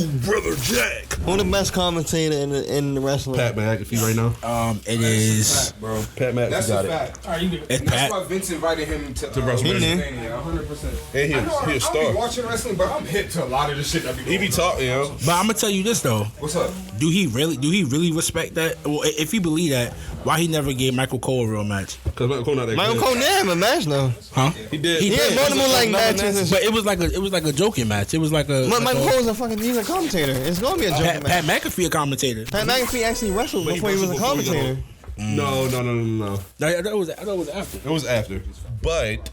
Brother Jack. Who the best commentator in the wrestling? Pat McAfee right now. It is fact, bro. Pat McAfee That's got a it. fact. It's And that's Pat. why Vince invited him to WrestleMania. 100%. And he I a be star. watching wrestling, but I'm hip to a lot of the shit that be going He be on. talking, yo. But I'm gonna tell you this though. What's up? Do he really respect that? Well, if he believe that, why he never gave Michael Cole a real match? Because Michael Cole not that Michael good. Cole didn't have a match though. Huh? He did. He He had did. multiple like matches. But it was like a joking match. It was like a. Michael Cole's he's a commentator. It's gonna be a joke Pat match. McAfee a commentator. Pat McAfee actually wrestled But he before he was a wrestled before he commentator. No. I thought it was after. It was after. But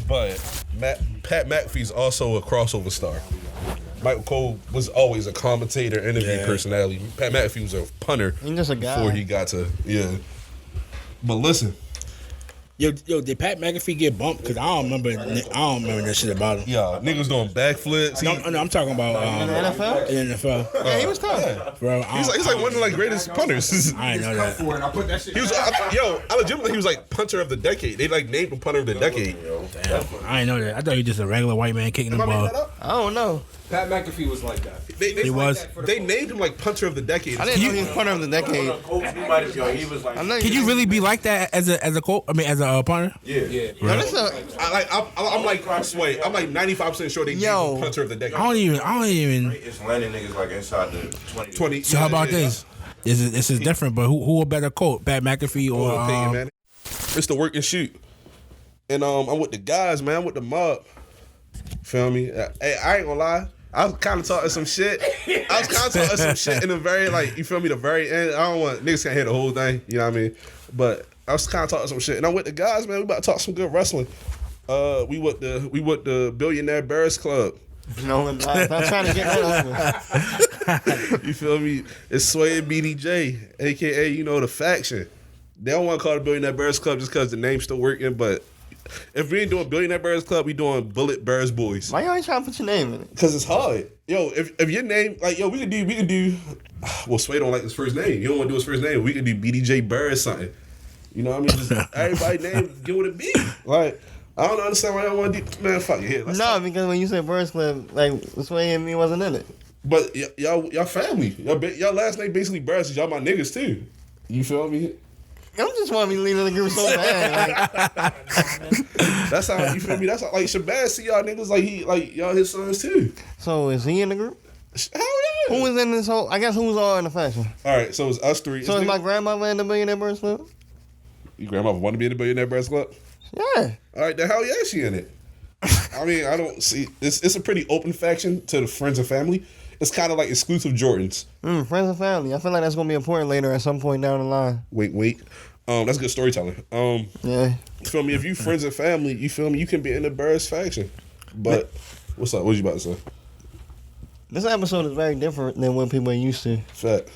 Pat McAfee's also a crossover star. Michael Cole was always a commentator, interview personality. Pat McAfee was a punter. He's just a guy. Before he got to, But listen. Yo, did Pat McAfee get bumped? Because I don't remember that shit about him. Yeah, niggas doing backflips. No, I'm talking about In the NFL? in the NFL. Yeah, he was tough. Bro, He's like one of the greatest punters. I didn't know that. For it, I put that shit. He was, I legitimately, he was like punter of the decade. They like named him punter of the decade. Damn, I didn't know that. I thought he was just a regular white man kicking the Am I making ball. that up? I don't know. Pat McAfee was like that. They He was. They named him like punter of the decade. I didn't know he was part of the decade. He was like, I know Can you really be like that as a as a punter? Yeah. Yo, this a, I'm like 95% sure they named him punter of the decade. I don't even. it's landing niggas like inside the 20. So how about this? This is different, but who a better coach, Pat McAfee or Opinion, man. It's the work and shoot. And I'm with the guys, man. I'm with the mob. Feel me? Hey, I ain't gonna lie. I was kind of talking some shit. In the very, like, you feel me, the very end. I don't want, niggas can't hear the whole thing, you know what I mean? But I was kind of talking some shit. And I'm with the guys, man. We about to talk some good wrestling. We with the Billionaire Bears Club. no, I'm not trying to get that over. You feel me? It's Sway and BDJ, a.k.a., the faction. They don't want to call it Billionaire Bears Club just because the name's still working, but if we ain't doing Billionaire Bears Club, we doing Bullet Bears Boys. Why you always trying to put your name in it? Because it's hard. Yo, if your name, like, yo, we could do, well, Sway don't like his first name. You don't want to do his first name. We could do BDJ Bird something. You know what I mean? Just everybody name, get what it be. Like, I don't understand why y'all want to do, man, fuck it. No, because when you said Birds Club, like, Sway and me wasn't in it. But y'all family. Y'all last name basically Birds, so y'all my niggas too. You feel me? I'm just want to be leading the group so bad. Like, That's how, you feel me? That's how, like, Shabazz see y'all niggas like y'all his sons too. so is he in the group? Hell yeah. Who was in this whole? I guess who was all in the faction? All right, so it's us three. So is my grandmother in the Billionaire Birds Club? Your grandmother want to be in the Billionaire Bears Club? Yeah. All right, then hell yeah, she in it. I mean, I don't see. It's a pretty open faction to the friends and family. It's kind of like exclusive Jordans. Friends and family. I feel like that's gonna be important later at some point down the line. Wait. That's good storytelling. Yeah. You feel me? If you friends and family, you feel me? You can be in the Bears faction. But what's up? What you about to say? This episode is very different than what people are used to. Fact.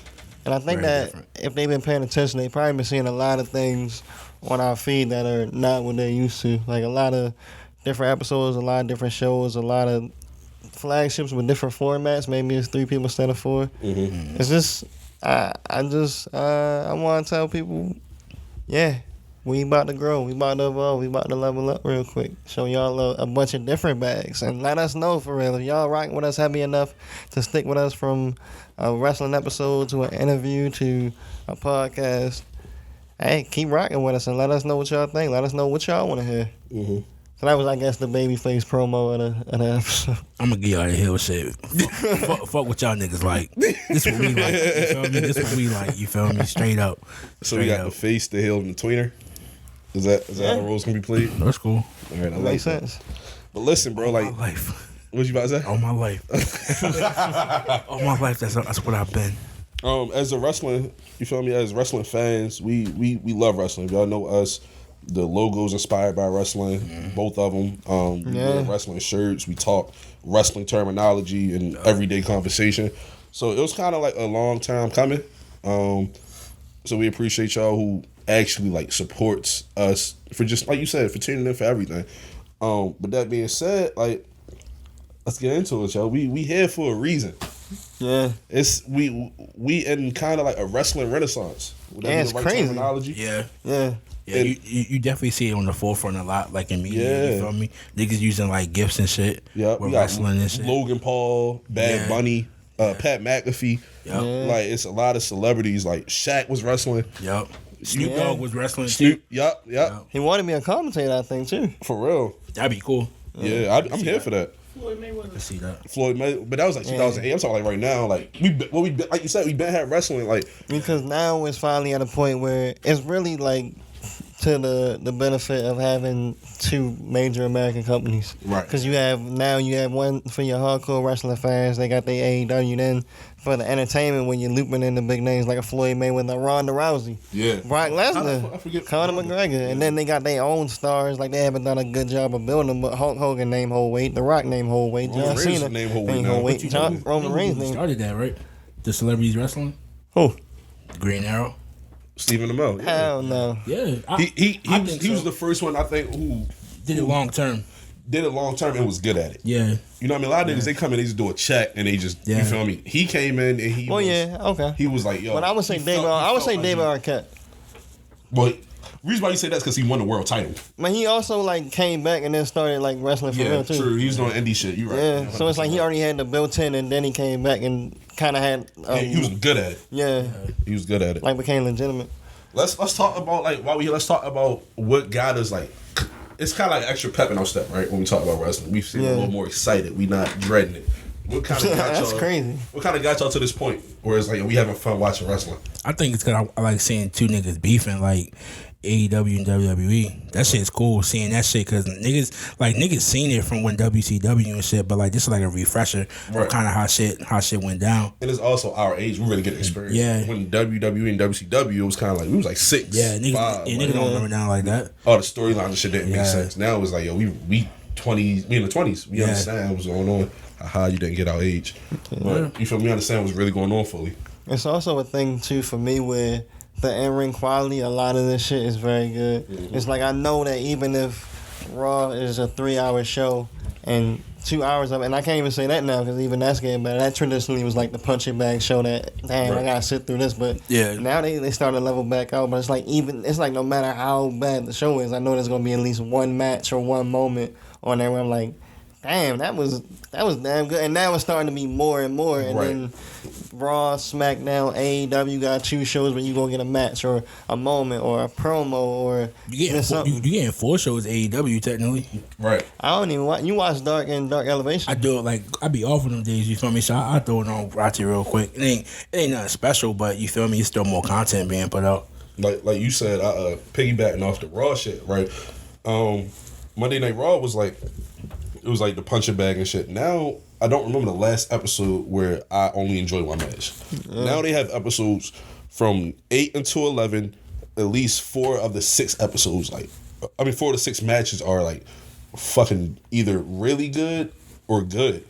And I think that if they've been paying attention, they probably been seeing a lot of things on our feed that are not what they're used to. Like a lot of different episodes, a lot of different shows, a lot of flagships with different formats. Maybe it's 3 people instead of 4. Mm-hmm. It's just, I want to tell people, yeah, we about to grow, we about to evolve, we about to level up real quick. Show y'all a bunch of different bags and let us know for real. If y'all rock with us heavy enough to stick with us from a wrestling episode to an interview to a podcast, hey, keep rocking with us and let us know what y'all think. Let us know what y'all want to hear. Mm-hmm. So that was, I guess, the babyface promo of the episode. I'm gonna get y'all the hill shit. Fuck what y'all niggas like. This what we like. You feel me? This what we like. You feel me? Straight up. So we got the face, the heel, and the tweener. Is that how the roles can be played? That's cool. All right, I like Makes that. sense. But listen, bro, like, My life. what you about to say? All my life. All my life. That's what I've been. As a wrestling, you feel me? As wrestling fans, we love wrestling. Y'all know us. The logo's inspired by wrestling, both of them. We wear wrestling shirts. We talk wrestling terminology and everyday conversation. So it was kind of like a long time coming. So we appreciate y'all who actually like supports us for just like you said, for tuning in for everything. But that being said, like, let's get into it, y'all. We here for a reason. Yeah. It's we in kind of like a wrestling renaissance. Would that Yeah, be it's the right crazy. terminology? Yeah. Yeah. Yeah, you definitely see it on the forefront a lot, like in media. Yeah. You feel me? Niggas using like gifts and shit. Yep, with we got wrestling and shit. Logan Paul, Bad Yeah. Bunny, Pat McAfee. Yep. Like it's a lot of celebrities. Like Shaq was wrestling. Yep. Snoop Yeah. Dogg was wrestling too. Snoop. Yep. He wanted to be a commentator, I think, too. For real. That'd be cool. Yeah, I'm here for that. Let's see that. Floyd May, but that was like 2008. I'm talking like right now. Like like you said, we been had wrestling. Like Because now it's finally at a point where it's really like to the benefit of having two major American companies. Right. Because you have one for your hardcore wrestling fans. They got their AEW. Then for the entertainment, when you're looping in the big names like a Floyd Mayweather, Ronda Rousey, yeah, Brock I Lesnar, forget Conor McGregor, and then they got their own stars. Like they haven't done a good job of building them. But Hulk Hogan name hold weight, The Rock name hold weight, Roman John Reigns Cena name hold weight now. weight, Roman Reigns name. Started that, right? The celebrities wrestling. Who? Green Arrow. Stephen Amell. Yeah. Hell no. Yeah. He was the first one I think who did it long term. did it long term and was good at it. Yeah. You know what I mean? A lot of niggas, they come in, they just do a check and they just, you Yeah. feel me? He came in and he Well, was, yeah, okay. he was like, yo. But I would say David. I would say David Arquette. But reason why you say that's because he won the world title. But he also like came back and then started like wrestling for Yeah, real too. true. He was doing indie shit. You right. Yeah, so it's like he already had the built-in, and then he came back and kind of had. He was good at it. Yeah, He was good at it. like became legitimate. Let's talk about like while we here. Let's talk about what got us like. It's kind of like extra pep in our step, right? When we talk about wrestling, we seem a little more excited. We not dreading it. What kind of got That's y'all? crazy. What kind of got y'all to this point where it's like we having fun watching wrestling? I think it's because I like seeing two niggas beefing like AEW and WWE. That shit's cool seeing that shit because niggas seen it from when WCW and shit, but like this is like a refresher Right. of kind of how shit went down. And it's also our age. We really get experience. Yeah. When WWE and WCW, it was kind of like we was like 6. Yeah, niggas, 5, niggas like, don't remember down like that. all the storylines and shit didn't make Yeah. sense. Now it was like yo, we 20s, we in the 20s. We Yeah. understand what's going on. How you didn't get our age, but you feel me? Understand what's really going on fully. It's also a thing too for me where the in-ring quality, a lot of this shit is very good. Mm-hmm. It's like I know that even if Raw is a 3-hour show and 2 hours of it, and I can't even say that now because even that's getting better. That traditionally was like the punching bag show that, damn, I Right. gotta sit through this. But Yeah. now they started to level back out. But it's like no matter how bad the show is, I know there's gonna be at least one match or one moment on there where I'm like, damn, that was damn good. And now it's starting to be more and more. And Right. then Raw, SmackDown, AEW got 2 shows where you gonna get a match or a moment or a promo or You getting something. you getting 4 shows AEW technically. Right. I don't even watch. You watch Dark and Dark Elevation. I do it like I be off of them days. You feel me? So I throw it on Rachi real quick. It ain't nothing special, but you feel me? It's still more content being put out. Like you said, piggybacking off the Raw shit, right? Monday Night Raw was like, it was like the punching bag and shit. Now I don't remember the last episode where I only enjoyed one match. Now they have episodes from 8 until 11. At least 4 of the 6 episodes, 4 of the 6 matches are like fucking either really good or great.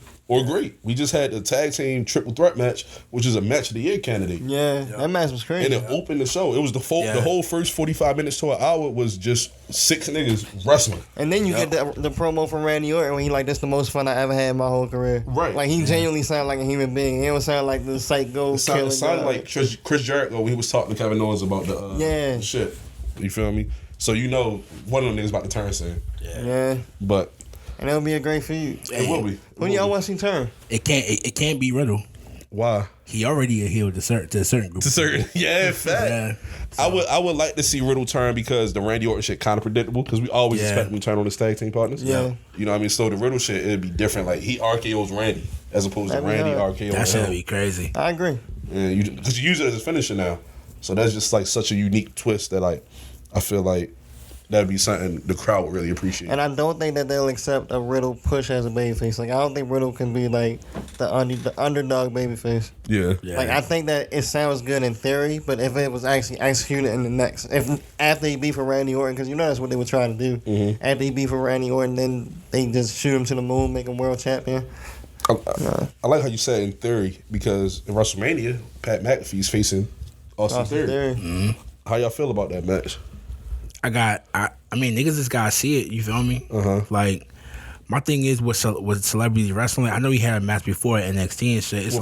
We just had a tag team triple threat match, which is a match of the year candidate. yeah, that match was crazy. And it opened the show. It was the Yeah. whole first 45 minutes to an hour was just 6 niggas wrestling. And then you get the promo from Randy Orton when he like, "This the most fun I ever had in my whole career." Right. Like he genuinely sounded like a human being. He don't sound like the psycho It killer. sounded guy. like Chris Jericho when he was talking to Kevin Owens about the shit. You feel me? So you know one of them niggas about to turn soon. Yeah, But and it'll be a great feud. it will be. When y'all want to see turn? It can't be Riddle. Why? He already a heel to a certain group. To certain, yeah, fact. Yeah. I would like to see Riddle turn because the Randy Orton shit kind of predictable because we always Yeah. expect him to turn on his tag team partners. Yeah. You know what I mean? So the Riddle shit it'd be different. Like he RKO's Randy as opposed to That'd be Randy hard. RKO. That should him. be crazy. I agree. And because you use it as a finisher now, so that's just like such a unique twist that like I feel like that'd be something the crowd would really appreciate. And I don't think that they'll accept a Riddle push as a babyface. Like I don't think Riddle can be like the underdog babyface. Yeah. Yeah. Like I think that it sounds good in theory, but if it was actually executed in the next, after he beat for Randy Orton, because you know that's what they were trying to do. Mm-hmm. After he beat for Randy Orton, then they just shoot him to the moon, make him world champion. I like how you said in theory because in WrestleMania, Pat McAfee's facing Austin Theory. How y'all feel about that match? I mean, niggas just gotta see it. You feel me? Uh-huh. Like, My thing is with celebrity wrestling, I know he had a match before at NXT and shit. It's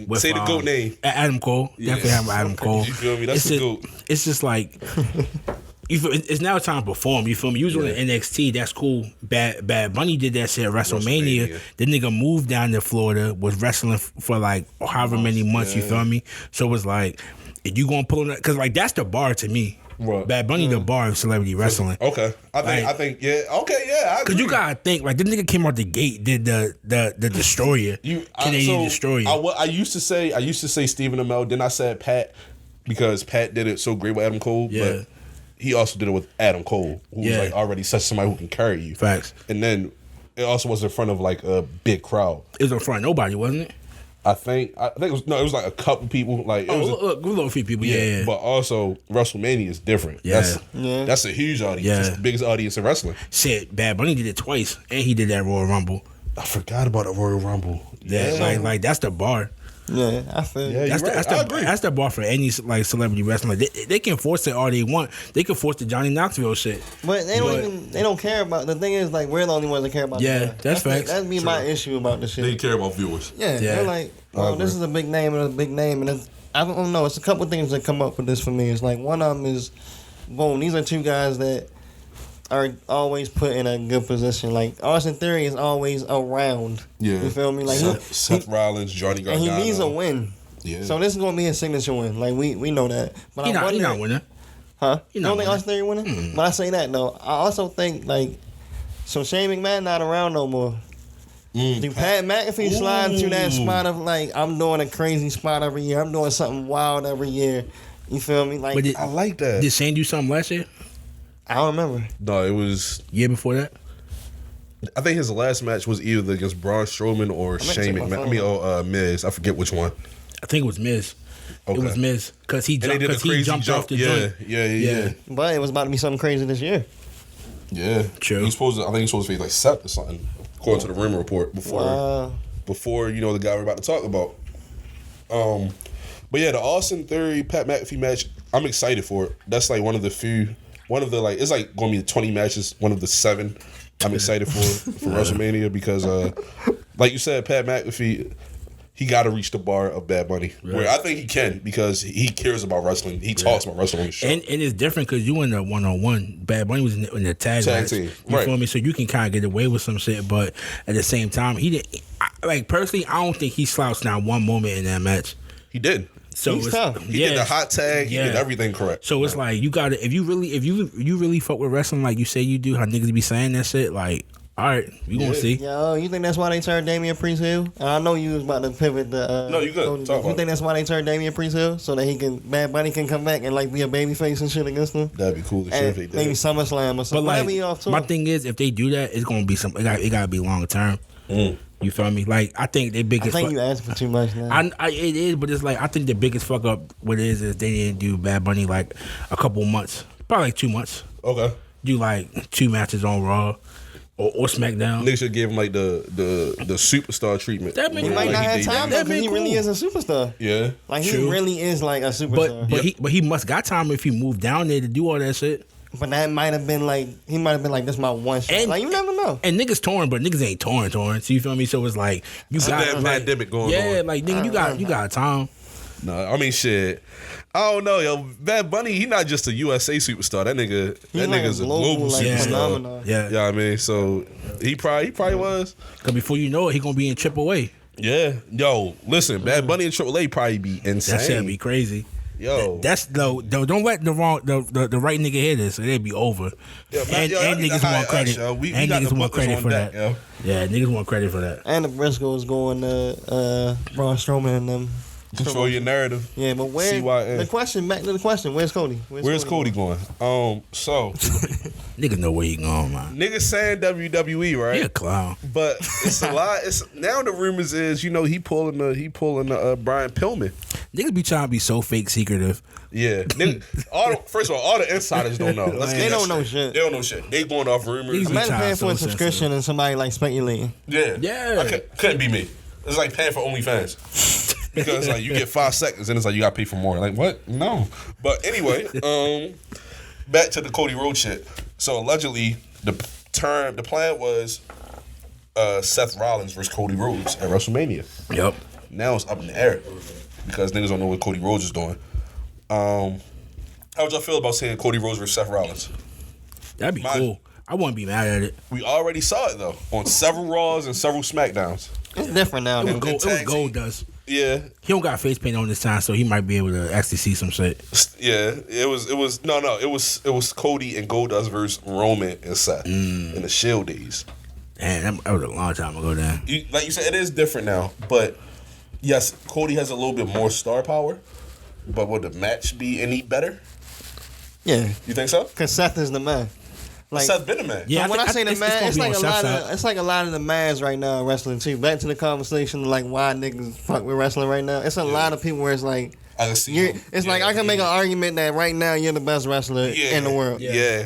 with say the GOAT name. Adam Cole. Definitely have Adam Cole. You feel me? That's the GOAT. It's just like it's now time to perform. You feel me? Usually in NXT, that's cool. Bad Bunny did that shit at WrestleMania. The nigga moved down to Florida, was wrestling for like however many months. You feel me? So it was like, if you gonna pull on that, because like that's the bar to me. What? Bad Bunny, the bar of celebrity wrestling. Okay, I think, yeah. Okay, yeah. Because you gotta think, like, this nigga came out the gate, did the Destroyer, Canadian Destroyer. I used to say Stephen Amell. Then I said Pat because Pat did it so great with Adam Cole. Yeah. But he also did it with Adam Cole, who was like already such somebody who can carry you. Facts. And then it also was in front of like a big crowd. It was in front of nobody, wasn't it? I think it was like a couple people. Like it was a little few people, yeah. But also WrestleMania is different. Yeah. That's a huge audience. Yeah. It's the biggest audience in wrestling. Shit, Bad Bunny did it twice, and he did that Royal Rumble. I forgot about the Royal Rumble. Yeah, like that's the bar. Yeah, I feel. Yeah, That's the bar for any like celebrity wrestling. They can force it all they want. They can force the Johnny Knoxville shit. But they don't care about. The thing is, like, we're the only ones that care about. Yeah, that. that's facts. That'd be my issue about the shit. They care about viewers. Yeah, they're like, oh, this is a big name and a big name, and it's, I don't know. It's a couple things that come up with this for me. It's like one of them is, boom. These are two guys that are always put in a good position. Like Austin Theory is always around. Yeah, you feel me? Like Seth Rollins, Johnny Gargano, and he needs a win. Yeah. So this is gonna be his signature win. Like we know that. But He not winning. Huh? He You not don't think winning. Austin Theory winning? But I say that though. I also think like, so Shane McMahon not around no more. Do Pat McAfee slide into that spot of like, I'm doing a crazy spot every year. I'm doing something wild every year. You feel me? Like, I like that. Did Shane do something last year? I don't remember. No, it was. Year before that? I think his last match was either against Braun Strowman or Shane McMahon. Miz. I forget which one. I think it was Miz. Okay. It was Miz because he And they jumped, did a crazy off jump. the joint. Yeah. But it was about to be something crazy this year. Yeah. True. I think he's supposed to be like Seth or something, according to the rumor report before the guy we're about to talk about. But yeah, the Austin Theory Pat McAfee match, I'm excited for it. That's like one of the like, it's like going to be the 20 matches, one of the 7 I'm excited for WrestleMania because like you said, Pat McAfee, he got to reach the bar of Bad Bunny. Right. Where I think he can because he cares about wrestling. He talks about wrestling on the show. And it's different because you in the one-on-one. Bad Bunny was in the tag match. team. You Right. feel me? So you can kind of get away with some shit, but at the same time, he didn't. Like personally, I don't think he slouched not one moment in that match. He did. So He's tough. He did the hot tag. He did everything correct. So it's like you gotta if you really fuck with wrestling like you say you do, how niggas be saying that shit, like, all right, we gonna see. Yo, you think that's why they turned Damian Priest heel? I know you was about to pivot the. No, you good. You think that's why they turned Damian Priest heel so that Bad Bunny can come back and like be a babyface and shit against him? That'd be cool to see if they did. Maybe SummerSlam or something. But like, Whatever you off to. my thing is, if they do that, it's gonna be it gotta be long term. You feel me? Like I think they I biggest. think you asked for too much now. It is, but it's like I think the biggest fuck up what it is they didn't do Bad Bunny like a couple months, probably like 2 months. Okay. Do like 2 matches on Raw or SmackDown. Niggas should give him like the superstar treatment. That He might not have time though, because he really is a superstar. Yeah. Like he True. really is like a superstar. But he must got time if he moved down there to do all that shit. But that might have been like this my one shot. And- Like you never know. And niggas torn, but niggas ain't torn. So you feel me? So it's like you got that like, pandemic going on. Yeah, like nigga, you got time. No, I mean shit. I don't know, yo. Bad Bunny, he not just a USA superstar. That nigga's a global like, superstar. phenomenon. Yeah. Yeah, I mean, so he probably was. Cause before you know it, he gonna be in AAA. Yeah, yo, listen, Bad Bunny and AAA probably be insane. That shit be crazy. Yo, That's don't let the right nigga hear this, and it'll be over. Yeah, and niggas want credit. We got the want credit bookers for on that. deck, yo. Yeah, niggas want credit for that. And the Briscoes going to Braun Strowman and them. Control your narrative. Yeah, but where CYN. the question? Back to the question. Where's Cody? Where's Cody going? So Niggas know where he going, man. niggas saying WWE, right? He a clown. But it's a lot. It's now the rumors is he pulling the Brian Pillman. Niggas be trying to be so fake secretive. Yeah. First of all the insiders don't know. They don't know shit. They don't know shit. They going off rumors. These Imagine Trying paying so for a subscription and somebody like speculating. Yeah. Couldn't be me. It's like paying for OnlyFans. Because like you get 5 seconds and it's like you gotta pay for more. Like what? No. But anyway, back to the Cody Rhodes shit. So allegedly the plan was Seth Rollins versus Cody Rhodes at WrestleMania. Yep. Now it's up in the air because niggas don't know what Cody Rhodes is doing. How would y'all feel about saying Cody Rhodes versus Seth Rollins? That'd be cool. I wouldn't be mad at it. We already saw it though on several Raws and several SmackDowns. It's different now. It was Though. Gold does. Yeah, He don't got face paint on this time, so he might be able to actually see some shit. yeah. It was Cody and Goldust versus Roman and Seth in the Shield days. Man, that was a long time ago. Then Like you said, it is different now. But yes, Cody has a little bit more star power. But would the match be any better? Yeah, You think so? because Seth is the man. Like, Seth been the man. Yeah. so when I say the it's man, gonna it's be like on a Seth's lot side. of it's like a lot of the mans right now in wrestling too. Back to the conversation of like why niggas fuck with wrestling right now. It's a lot of people where it's like I can see. it's like I can make an argument that right now you're the best wrestler in the world. Yeah.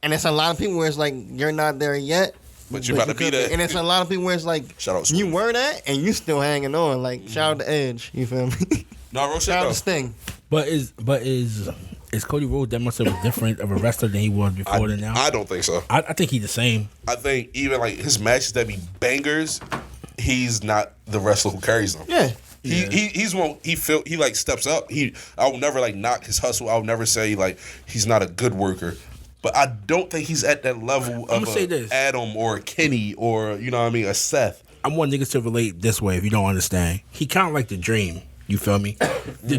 And it's a lot of people where it's like you're not there yet. But you about to be could there. And it's a lot of people where it's like Shout out you Swerve. were that and you still hanging on. Like shout out to Edge. You feel me? No, real shit Shout out though. to Sting. But is Cody Rhodes that much of a different of a wrestler than he was before than now? I don't think so. I think he's the same. I think even like his matches that be bangers, he's not the wrestler who carries them. Yeah. He's one. He like steps up. I will never like knock his hustle. I will never say like he's not a good worker. But I don't think he's at that level of say this. Adam or a Kenny or you know what I mean, a Seth. I want niggas to relate this way if you don't understand. He kind of like the Dream. You feel me? The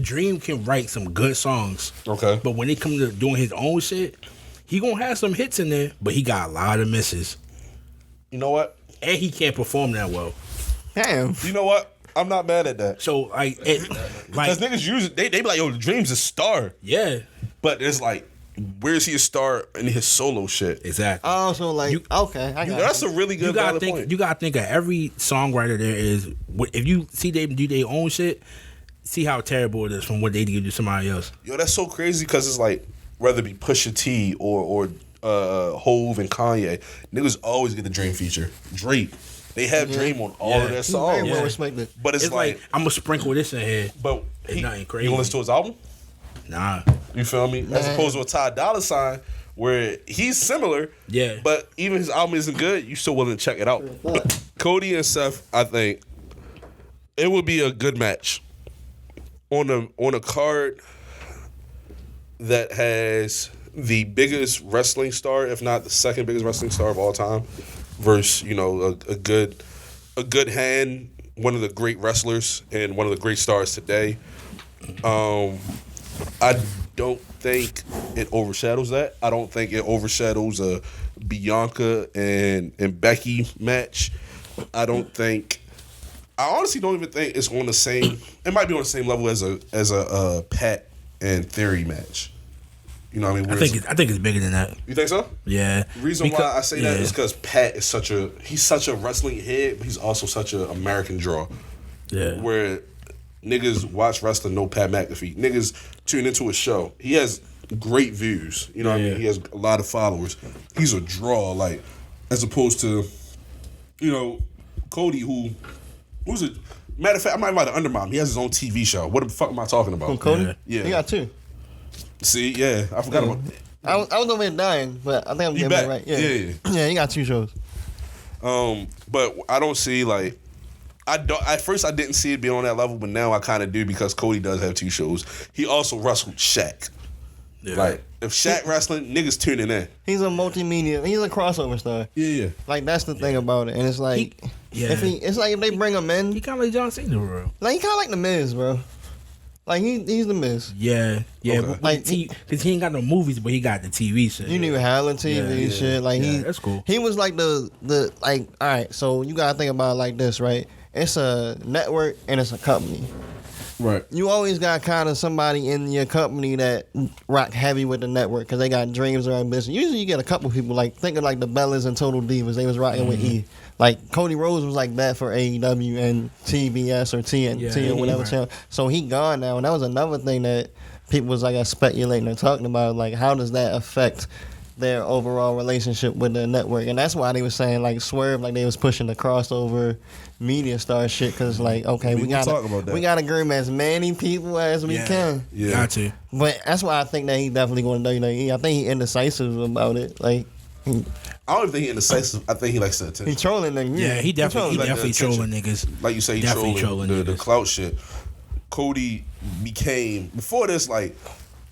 Dream can write some good songs. Okay. But when it comes to doing his own shit, he gonna have some hits in there, but he got a lot of misses. You know what? And he can't perform that well. Damn. You know what? I'm not mad at that. So like Because niggas use it. They be like, yo, the Dream's a star. yeah. But it's like, where is he a star in his solo shit? Exactly. Also, like, okay, I got That's it. a really good You gotta valid think. point. You gotta think of every songwriter there is. If you see them do their own shit, see how terrible it is from what they do to somebody else. Yo, that's so crazy because it's like, whether it be Pusha T or Hove and Kanye, niggas always get the Dream feature. Drake. They have Dream on all of their He's very songs. well respected. But It's like I'm gonna sprinkle this in here. but It's nothing crazy. You gonna listen to his album? Nah. You feel me? As opposed to a Ty Dolla $ign where he's similar. Yeah. But even his album isn't good, you still willing to check it out. Cody and Seth, I think it would be a good match on a card that has the biggest wrestling star, if not the second biggest wrestling star of all time, versus a good hand, one of the great wrestlers and one of the great stars today. I don't think it overshadows that. I don't think it overshadows a Bianca and Becky match. I honestly don't even think it's on the same. It might be on the same level as a Pat and Theory match. You know what I mean? I think it's bigger than that. You think so? Yeah. The reason why I say that is because Pat is such a wrestling head, but he's also such an American draw. Yeah. Where niggas watch wrestling, know Pat McAfee. Niggas tune into his show. He has great views. You know what I mean? He has a lot of followers. He's a draw, like, as opposed to, Cody, who's a matter of fact, I might have undermined him. He has his own TV show. What the fuck am I talking about? From Cody? Yeah. He got two. See, yeah, I forgot about that. I was over there dying, but I think I'm getting back. that right. Yeah. Yeah. He got two shows. But I don't see like at first I didn't see it being on that level, but now I kind of do because Cody does have two shows. He also wrestled Shaq. Yeah. Like if Shaq wrestling, niggas tuning in. He's a multimedia. He's a crossover star. Yeah. Like that's the thing about it, and it's like, it's like if they bring him in, He kind of like John Cena, bro. like he kind of like the Miz, bro. Like he's the Miz. Yeah. Okay. But Like, because he ain't got no movies, but he got the TV shit. You knew Howlin' TV shit. Like that's cool. He was like the like. All right, so you gotta think about it like this, right? It's a network and it's a company. Right. You always got kind of somebody in your company that rock heavy with the network because they got dreams or ambition. Usually you get a couple people like think of like the Bellas and Total Divas. They was rocking with E. Like Cody Rhodes was like that for AEW and TBS or TNT or whatever channel. So he gone now, and that was another thing that people was like speculating or talking about. Like how does that affect their overall relationship with the network? And that's why they was saying like Swerve, like they was pushing the crossover media star shit because like okay, we talk about that. we gotta groom as many people as we can. Got to. But that's why I think that he definitely going to WWE. I think he indecisive about it. Like I don't even think he indecisive. I think he likes the attention. He trolling niggas. Yeah, he definitely trolling niggas. Like you say, he Definitely trolling the niggas. clout shit. Cody became before this, like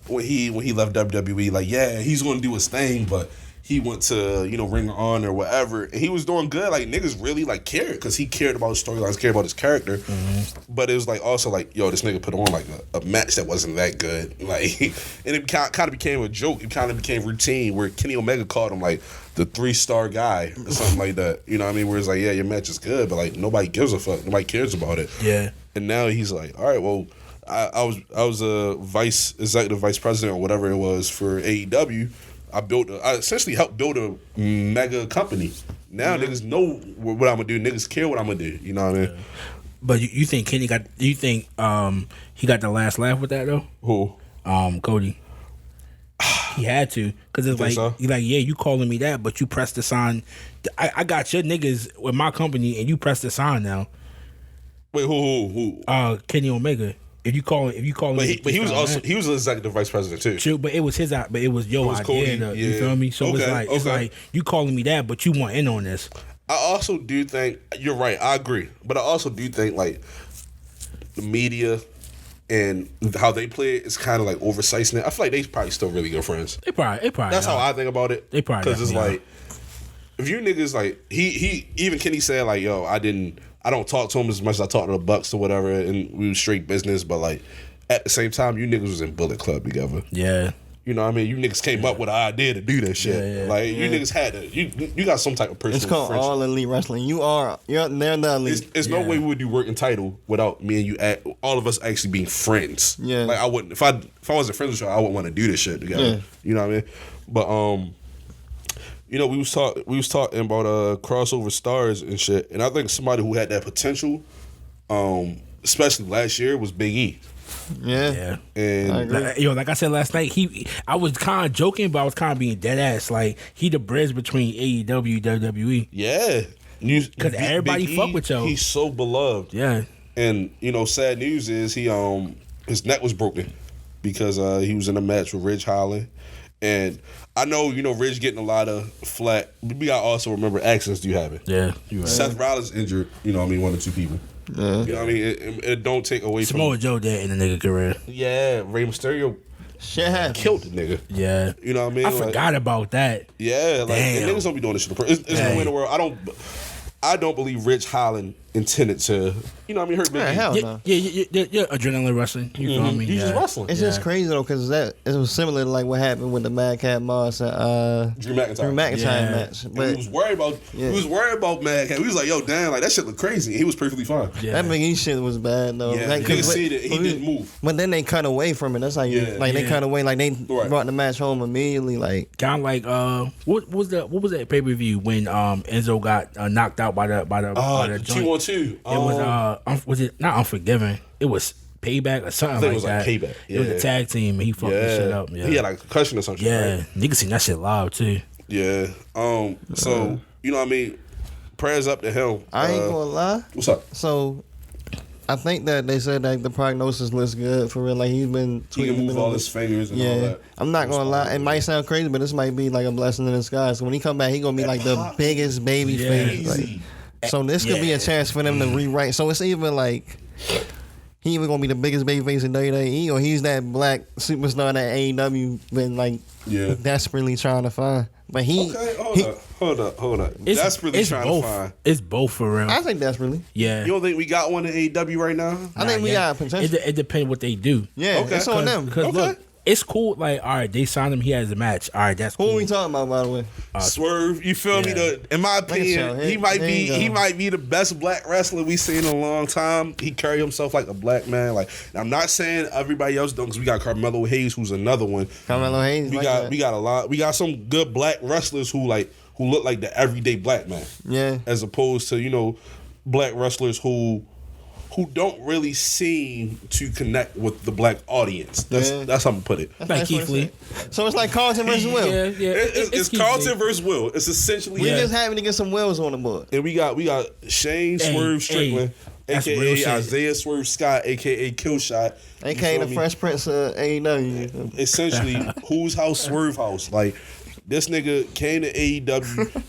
when he left WWE, like yeah, he's gonna do his thing, but he went to Ring of Honor or whatever, and he was doing good. Like niggas really like cared because he cared about his storylines, cared about his character. Mm-hmm. But it was like also like yo, this nigga put on like a match that wasn't that good, like, and it kind of became a joke. It kind of became routine where Kenny Omega called him like the 3-star guy or something like that. You know what I mean? Where it's like yeah, your match is good, but like nobody gives a fuck, nobody cares about it. Yeah. And now he's like, all right, well, I was a executive vice president or whatever it was for AEW. I essentially helped build a mega company. Now niggas know what I'm gonna do. Niggas care what I'm gonna do. You know what I mean? Yeah. But you think Kenny got? Do you think he got the last laugh with that though? Who? Cody. He had to, because it's like so? you're like, yeah, you calling me that, but you pressed the sign. I got your niggas with my company, and you pressed the sign now. Wait, who? Kenny Omega. If you call But he was also he was an executive vice president too. True, but it was his. But it was your idea. Cody, You feel me? So it's like you calling me that, but you want in on this. I also do think you're right. I agree, but I also do think like the media and how they play it is kind of like oversizing it. I feel like they probably still really good friends. They probably. That's how I think about it. They probably because it's like if you niggas like he even Kenny said like yo I don't talk to him as much as I talk to the Bucks or whatever, and we was straight business. But like at the same time, you niggas was in Bullet Club together. Yeah. You know what I mean? You niggas came up with an idea to do that shit. Yeah. Like you niggas had to. You got some type of personal It's called friendship. All Elite Wrestling. They're the elite. It's no way we would do Working Title without me and you, all of us actually being friends. Yeah. Like I wouldn't if I wasn't friends with you, I wouldn't want to do this shit together. Yeah. You know what I mean? But we was talking about crossover stars and shit, and I think somebody who had that potential, especially last year, was Big E. Yeah. And I agree. Like I said last night, I was kind of joking, but I was kind of being dead ass. Like he the bridge between AEW, WWE. yeah, Because everybody Big fuck E, with y'all. He's so beloved. Yeah. And sad news is he his neck was broken because he was in a match with Ridge Holland. And I know, Ridge getting a lot of flack. But we got to also remember accidents do happen. Yeah. You right. Seth Rollins injured, one or two people. Yeah. You know what I mean? It don't take away Samoa Joe dead in the nigga career. Yeah, Rey Mysterio Shit happened. killed the nigga. Yeah. You know what I mean? I forgot about that. Yeah, like and Damn. niggas don't be doing this shit. It's no way in the world. I don't believe Ridge Holland intended to, hurt Big E. Hell Yeah, no. yeah, adrenaline wrestling. You feel me? He's just wrestling. It's just crazy though, because it was similar to like what happened with the Mad Cat Moss and Drew McIntyre. Yeah. match. And But we was worried about Mad Cat. We was like, yo, damn, like that shit look crazy. He was perfectly fine. Yeah. that Big E shit was bad though. Yeah, Like, you can 'cause see that he didn't move. But then they cut away from it. That's how they cut away. Like they brought the match home immediately. Like Kind of like what was that pay per view when Enzo got knocked out by the joint? 2-on-2. It was it not Unforgiven? It was Payback or something I think like it was that. like Payback. It was a tag team and he fucked the shit up. Yeah. He had like a concussion or something. Yeah, Right? niggas seen that shit live too. Yeah. So you know what I mean? Prayers up to him. I ain't gonna lie. What's up? So I think that they said that the prognosis looks good for real. Like he's been He can move all his fingers and all that. I'm not gonna lie. It might sound crazy, but this might be like a blessing in disguise. So when he come back, he gonna be like the biggest baby face. Like, so this could be a chance for them to rewrite. So it's even like he either gonna be the biggest baby face in WWE or he's that black superstar that AEW been like desperately trying to find. But Hold up. Desperately trying both. to find. It's both for real. I think desperately. Yeah. You don't think we got one in AEW right now? I think we got potential. It depends what they do. Yeah, Okay. it's on them. Because look, it's cool. Like, all right, they signed him. He has a match. All right, that's Who cool. are we talking about, by the way? Swerve, you feel me? yeah. In my opinion, Here he might you be the best black wrestler we've seen in a long time. He carry himself like a black man. Like I'm not saying everybody else don't, because we got Carmelo Hayes, who's another one. Carmelo Hayes. We got a lot. We got some good black wrestlers who look like the everyday black man. Yeah. As opposed to black wrestlers who don't really seem to connect with the black audience. That's how I'm gonna put it. Like Keith Lee. So it's like Carlton versus Will. Yeah. It's Keith Carlton Lee. versus Will. It's essentially We just having to get some Wills on the board. And we got Shane Swerve Strickland, that's real aka shit. Isaiah Swerve Scott, aka Killshot, AKA the Fresh Prince of AEW. Essentially, whose house Swerve house? Like This nigga came to AEW.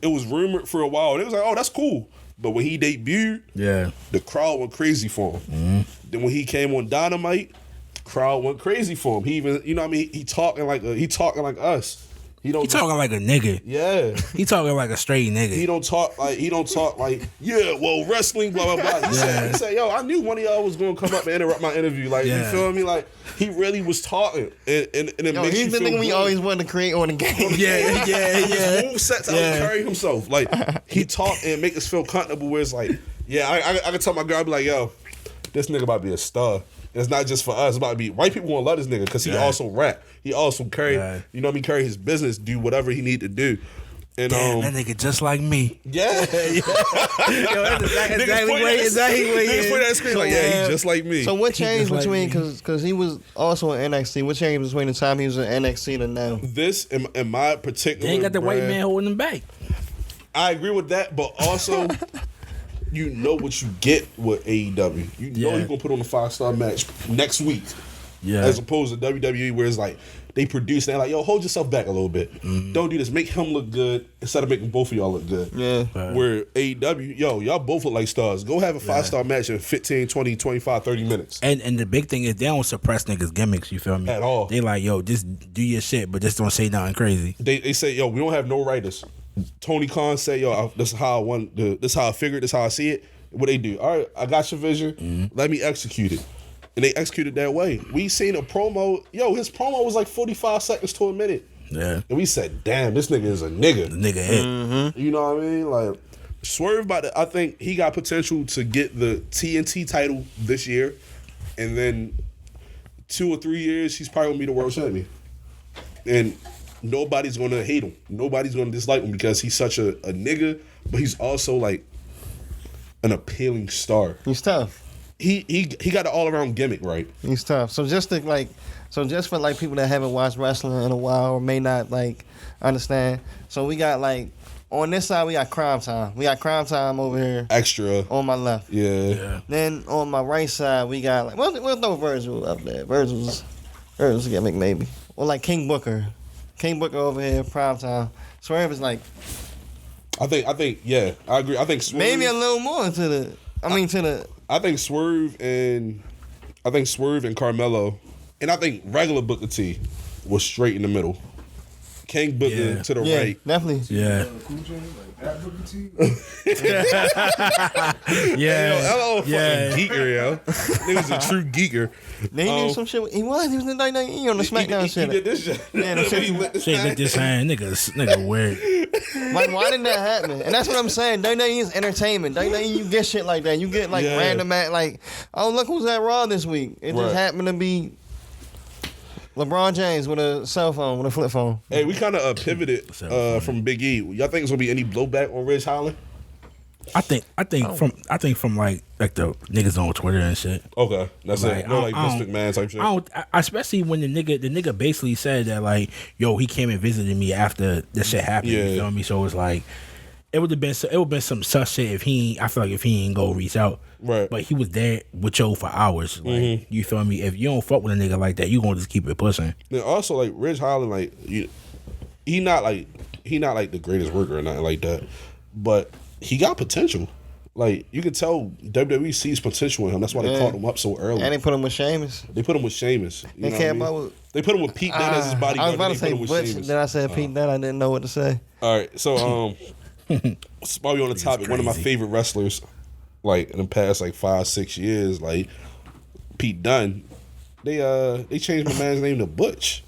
It was rumored for a while. It was like, oh, that's cool. But when he debuted, the crowd went crazy for him. Mm-hmm. Then when he came on Dynamite, the crowd went crazy for him. He even, you know what I mean? He talking like us. He talking like a nigga. Yeah. He talking like a straight nigga. He don't talk like, yeah, well, wrestling, blah, blah, blah. He said, yo, I knew one of y'all was going to come up and interrupt my interview. Like, you feel me? Like, he really was talking. And it makes you he's the feel nigga we good. always wanted to create on the game. His move sets out to carry himself. Like, he talk and make us feel comfortable where it's like, yeah, I can tell my girl, I be like, yo, this nigga about to be a star. It's not just for us. It's about to be white people want to love this nigga because he also rap. He also carry, you know what I mean, carry his business, do whatever he need to do. And damn, that nigga just like me. Yeah. Yo, that's exactly what he is. Niggas point that screen like, yeah, he just like me. So what changed between, because he was also in NXT, what changed between the time he was in NXT to now? This, in my particular They ain't got the white brand, man holding him back. I agree with that, but also, you know what you get with AEW. You know you're going to put on a 5-star match next week. Yeah. As opposed to WWE where it's like, they produce, they're like, yo, hold yourself back a little bit. Mm-hmm. Don't do this. Make him look good instead of making both of y'all look good. Yeah. Right. Where AEW, yo, y'all both look like stars. Go have a 5-star match in 15, 20, 25, 30 minutes. And the big thing is they don't suppress niggas' gimmicks, you feel me? At all. They like, yo, just do your shit, but just don't say nothing crazy. They say, yo, we don't have no writers. Tony Khan say, yo, this is how I want, this is how I figured, this is how I see it. What they do? All right, I got your vision. Mm-hmm. Let me execute it. And they executed that way. We seen a promo. Yo, his promo was like 45 seconds to a minute. Yeah. And we said, damn, this nigga is a nigga. The nigga hit. Mm-hmm. You know what I mean? Like, Swerve, I think he got potential to get the TNT title this year. And then 2 or 3 years, he's probably going to be the world champion. And nobody's going to hate him. Nobody's going to dislike him because he's such a nigga. But he's also like an appealing star. He's tough. He got an all around gimmick, right? He's tough. So just for like people that haven't watched wrestling in a while or may not like understand. So we got like on this side we got Crime Time. We got Crime Time over here. Extra. On my left. Yeah. Then on my right side we got like we'll throw Virgil up there. Virgil's gimmick maybe. Or like King Booker. King Booker over here, Prime Time. Swerve is like I think yeah, I agree. I think Swerve maybe a little more to the I think Swerve and Carmelo, and I think regular Booker T was straight in the middle. King Booker to the right. Definitely. Yeah. Hello, fucking geeker, yo. He was a true geeker. Then he did some shit. He was in the WWE on the SmackDown shit. He did this shit. Yeah, he lit this hand. Nigga weird. Like, why didn't that happen? And that's what I'm saying. WWE is entertainment. WWE, you get shit like that. You get like random like, oh look who's at Raw this week. It just happened to be LeBron James with a cell phone, with a flip phone. Hey, we kind of pivoted from Big E. Y'all think there's gonna be any blowback on Ridge Holland? I think from like the niggas on Twitter and shit. Okay, that's like, it. No, like Vince McMahon type shit. Especially when the nigga basically said that like, yo, he came and visited me after this shit happened. You feel me? So it's like, it would have been some such shit if he ain't go reach out. Right. But he was there with yo for hours. Like, you feel me? If you don't fuck with a nigga like that, you gonna just keep it pushing. Then also like Ridge Holland, like he not like the greatest worker or nothing like that, but he got potential. Like you can tell WWE sees potential in him. That's why they called him up so early. And they put him with Sheamus. They put him with Sheamus. They care about. They put him with Pete Dunne as his bodyguard. I was about to say Butch. Then I said Pete Dunne. I didn't know what to say. All right, so while we on the topic, one of my favorite wrestlers, like in the past like 5-6 years, like Pete Dunne, they changed my man's name to Butch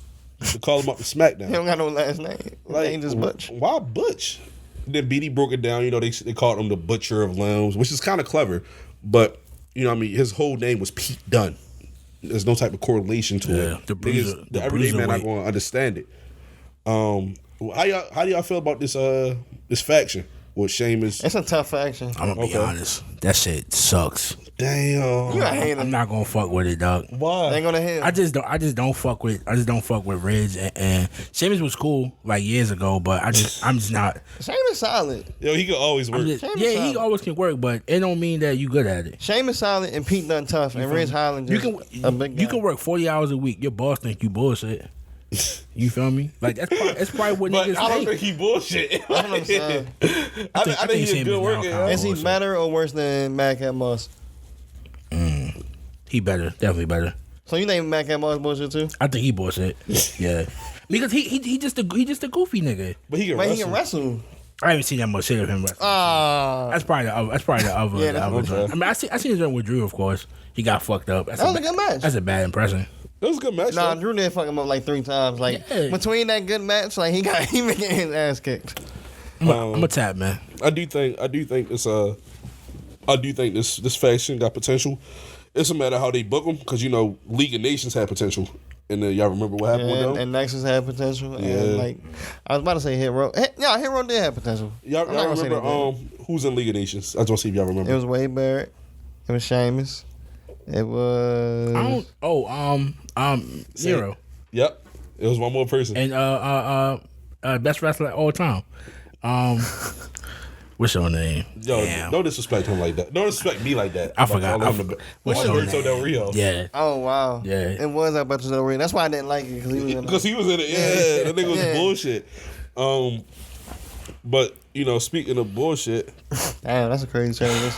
to call him up to SmackDown. He don't got no last name. His name just Butch. Why Butch? Then BD broke it down. You know, they called him the Butcher of Limbs, which is kind of clever. But you know, what I mean, his whole name was Pete Dunne. There's no type of correlation to it. The everyday man not going to understand it. How do y'all feel about this faction with Sheamus? It's a tough faction. I'm gonna be honest. That shit sucks. Damn. You hate him. I'm not gonna fuck with it, dog. Why? They ain't gonna hit him. I just don't fuck with Ridge and Sheamus was cool like years ago, but I'm just not. Sheamus solid. Yo, he can always work. He always can work, but it don't mean that you good at it. Sheamus solid and Pete Dunne tough, and Ridge Holland just you can work 40 hours a week. Your boss think you bullshit. You feel me? Like that's probably what But niggas I don't think. think he bullshit. That's what I'm saying. I think he's he's a good worker. now, Is he better or worse than Madcap Moss? He better, definitely better. So you think Madcap Moss bullshit too? I think he bullshit. Yeah, because he just a goofy nigga. But he can But wrestle. he can wrestle. I haven't seen that much shit of him wrestling. That's probably the other. Yeah, the that's other okay. joint. I mean, I seen his joint with Drew, of course. He got fucked up. That was a good match. That's a bad impression. That was a good match. Nah, though. Drew did fuck him up like 3 times. Like Yeah. between that good match, like he been getting his ass kicked. I'm a tap, man. I do think this faction got potential. It's a matter how they book them because League of Nations had potential, and then y'all remember what happened with them. And Nexus had potential. Yeah. And like I was about to say Hero. Yeah, Hero did have potential. Y'all I'm not gonna say remember they didn't. who's in League of Nations? I just want to see if y'all remember. It was Wade Barrett. It was Sheamus. It was. Zero. Yep, it was one more person. And best wrestler of all time. What's your name? Yo, Damn. don't disrespect him like that. Don't disrespect me like that. I forgot. What's your Alberto name? Del Rio. Yeah. Oh wow. Yeah. It was Alberto Del Rio. That's why I didn't like it Because he was in it. Yeah, that nigga was Yeah. bullshit. But speaking of bullshit, Damn, that's a crazy change.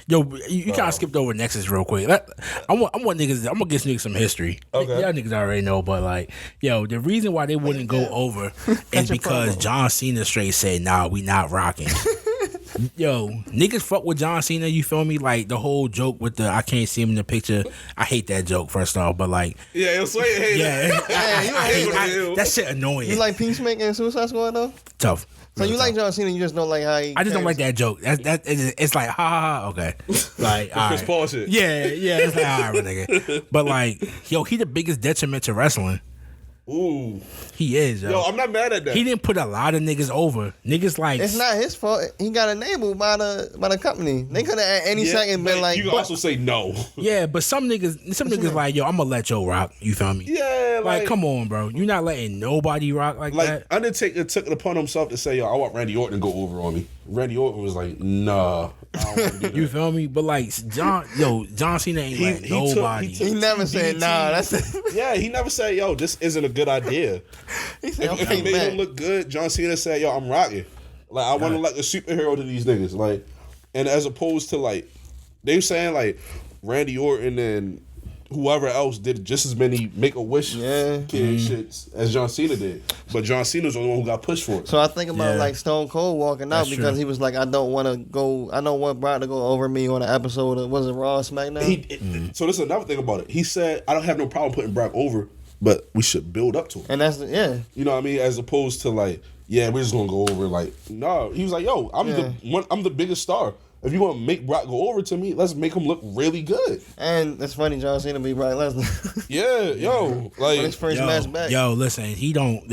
Yo, you kind of skipped over Nexus real quick. I want niggas. I'm gonna give niggas some history. Okay. Y'all niggas already know, but like, yo, the reason why they wouldn't go over is because John Cena straight said, "Nah, we not rocking." Yo, niggas fuck with John Cena. You feel me? Like the whole joke with the I can't see him in the picture. I hate that joke first off, but like, yeah, it was sweet. Hey, yeah, hate that shit annoying. You like Peacemaker and Suicide Squad though? Tough. So you like John Cena? You just don't like how he. I just don't like that joke. It's like ha ha ha. Okay, like all Chris right. Paul shit. Yeah. It's like all right, nigga. But like, yo, he the biggest detriment to wrestling. Ooh, He is. yo, I'm not mad at that. He didn't put a lot of niggas over. Niggas like It's not his fault. He got enabled by the company. They could have at any Yeah, second been but like. you can also say no. yeah, but some niggas like yo, I'm gonna let Joe rock. You feel me? Yeah, Like, come on, bro. You're not letting nobody rock like that. Undertaker took it upon himself to say, "Yo, I want Randy Orton to go over on me." Randy Orton was like, "Nah, I don't want to do that." You feel me? But like John Cena ain't let he took- nobody. he never said TWT. nah. That's it. Yeah, he never said, "Yo, this isn't a good idea." He said, If okay, it made man. him look good, John Cena said, "Yo, I'm rocking." Like I want to like a superhero to these niggas. Like, and as opposed to like they saying like Randy Orton and whoever else did just as many Make-A-Wish Yeah. kid shits as John Cena did, but John Cena's the only one who got pushed for it. So I think about Yeah. like Stone Cold walking out That's because true. he was like, I don't want Brock to go over me on an episode of, was it Raw or SmackDown? So this is another thing about it. He said, "I don't have no problem putting Brock over, but we should build up to him." And that's yeah. You know what I mean? As opposed to like, yeah, we're just gonna go over. Like, no, he was like, "Yo, I'm the biggest star. If you want to make Brock go over to me, let's make him look really good." And it's funny, John Cena beat Brock Lesnar. Yeah, yo, On his like first match back. Yo, listen, he don't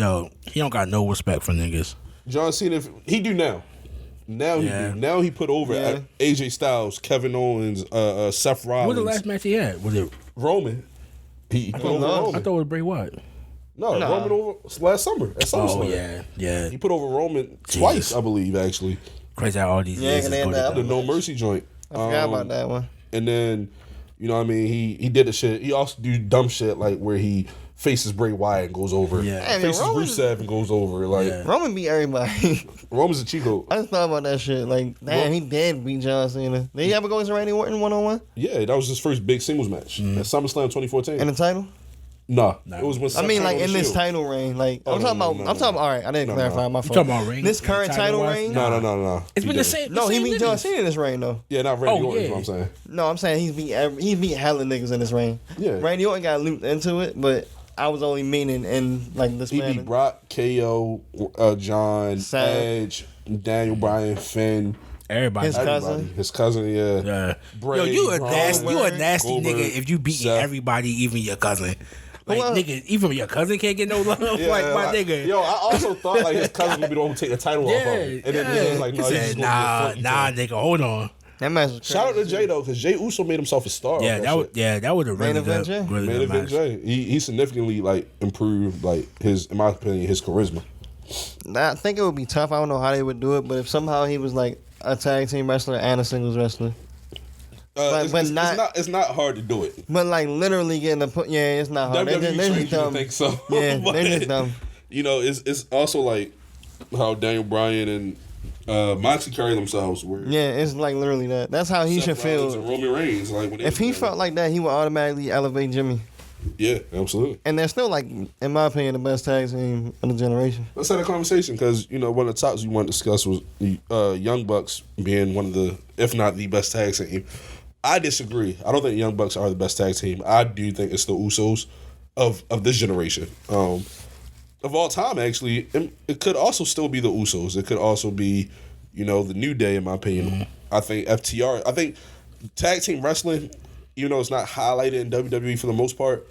got no respect for niggas. John Cena, he do now. Now he Yeah. do. Now he put over Yeah. AJ Styles, Kevin Owens, Seth What Rollins, was the last match he had? Was it? Roman. He put over know. Roman. I thought it was Bray Wyatt. No, Nah. Roman over last summer at SummerSlam. Oh yeah. He put over Roman twice, I believe, actually. Crazy how all these Yeah, years and is then go that- The together. No Mercy joint. I forgot about that one. And then, you know what I mean? He did the shit. He also do dumb shit like where he faces Bray Wyatt and goes over. Yeah. Hey, man, Faces Roman- Rusev and goes over. Like, Yeah. Roman beat everybody. Roman's a Chico. I just thought about that shit. Like, damn, he did beat John Cena. Did he ever go against Randy Orton 1-on-1 Yeah, that was his first big singles match at SummerSlam 2014. in the title? Nah, it was when I Seth mean, turned like on in the this Shield. title reign. Like, Oh, I'm talking no, about. no, I'm talking. no. All right, I didn't No, clarify no. my You fault. talking about ring? This current title wise? reign? No. It's He been the didn't. same. No, the he same beat John niggas. Cena in this reign though. Yeah, not Randy Oh, Orton, is yeah. what I'm saying. No, I'm saying he beat hella niggas in this reign. Yeah. Randy Orton got looped into it, but I was only meaning in like this He man. beat Brock, KO, John, Sam. Edge, Daniel Bryan, Finn, Everybody. His everybody. cousin. His cousin, yeah. Yeah. Bray, Yo, you a Braun, nasty Goldberg, nigga if you beat Seth. everybody, even your cousin. Like, Well- nigga, even your cousin can't get no love. Yeah, like, my nigga. Yo, I also thought like his cousin would be the one who take the title off of him. And then he was like, He no, he's just said, gonna be a nah, foot nigga, hold on. That match was crazy. Shout out to Jay though, because Jay Uso made himself a star. Yeah, off that was a really Main event, good, Jay? really Main good event match. Jay. He significantly like improved like his, in my opinion, his charisma. I think it would be tough. I don't know how they would do it, but if somehow he was like a tag team wrestler and a singles wrestler, It's not hard to do it. But like literally getting a put. Yeah, it's not hard. WWE They're trained just you to dumb. think so. Yeah, But, they're just dumb. You know, it's also like how Daniel Bryan and Moxley carry themselves. Where Yeah, it's like literally that. That's how he Seth should Rollins and feel. Roman Reigns, like when If he felt like that, he would automatically elevate Jimmy. yeah, absolutely. And they're still like, in my opinion, the best tag team of the generation. Let's have a conversation because you know one of the topics we want to discuss was Young Bucks being one of the, if not the best tag team. I disagree. I don't think Young Bucks are the best tag team. I do think it's the Usos of this generation. Of all time, actually, it could also still be the Usos. It could also be, you know, the New Day, in my opinion. Mm-hmm. I think FTR. I think tag team wrestling, even though it's not highlighted in WWE for the most part,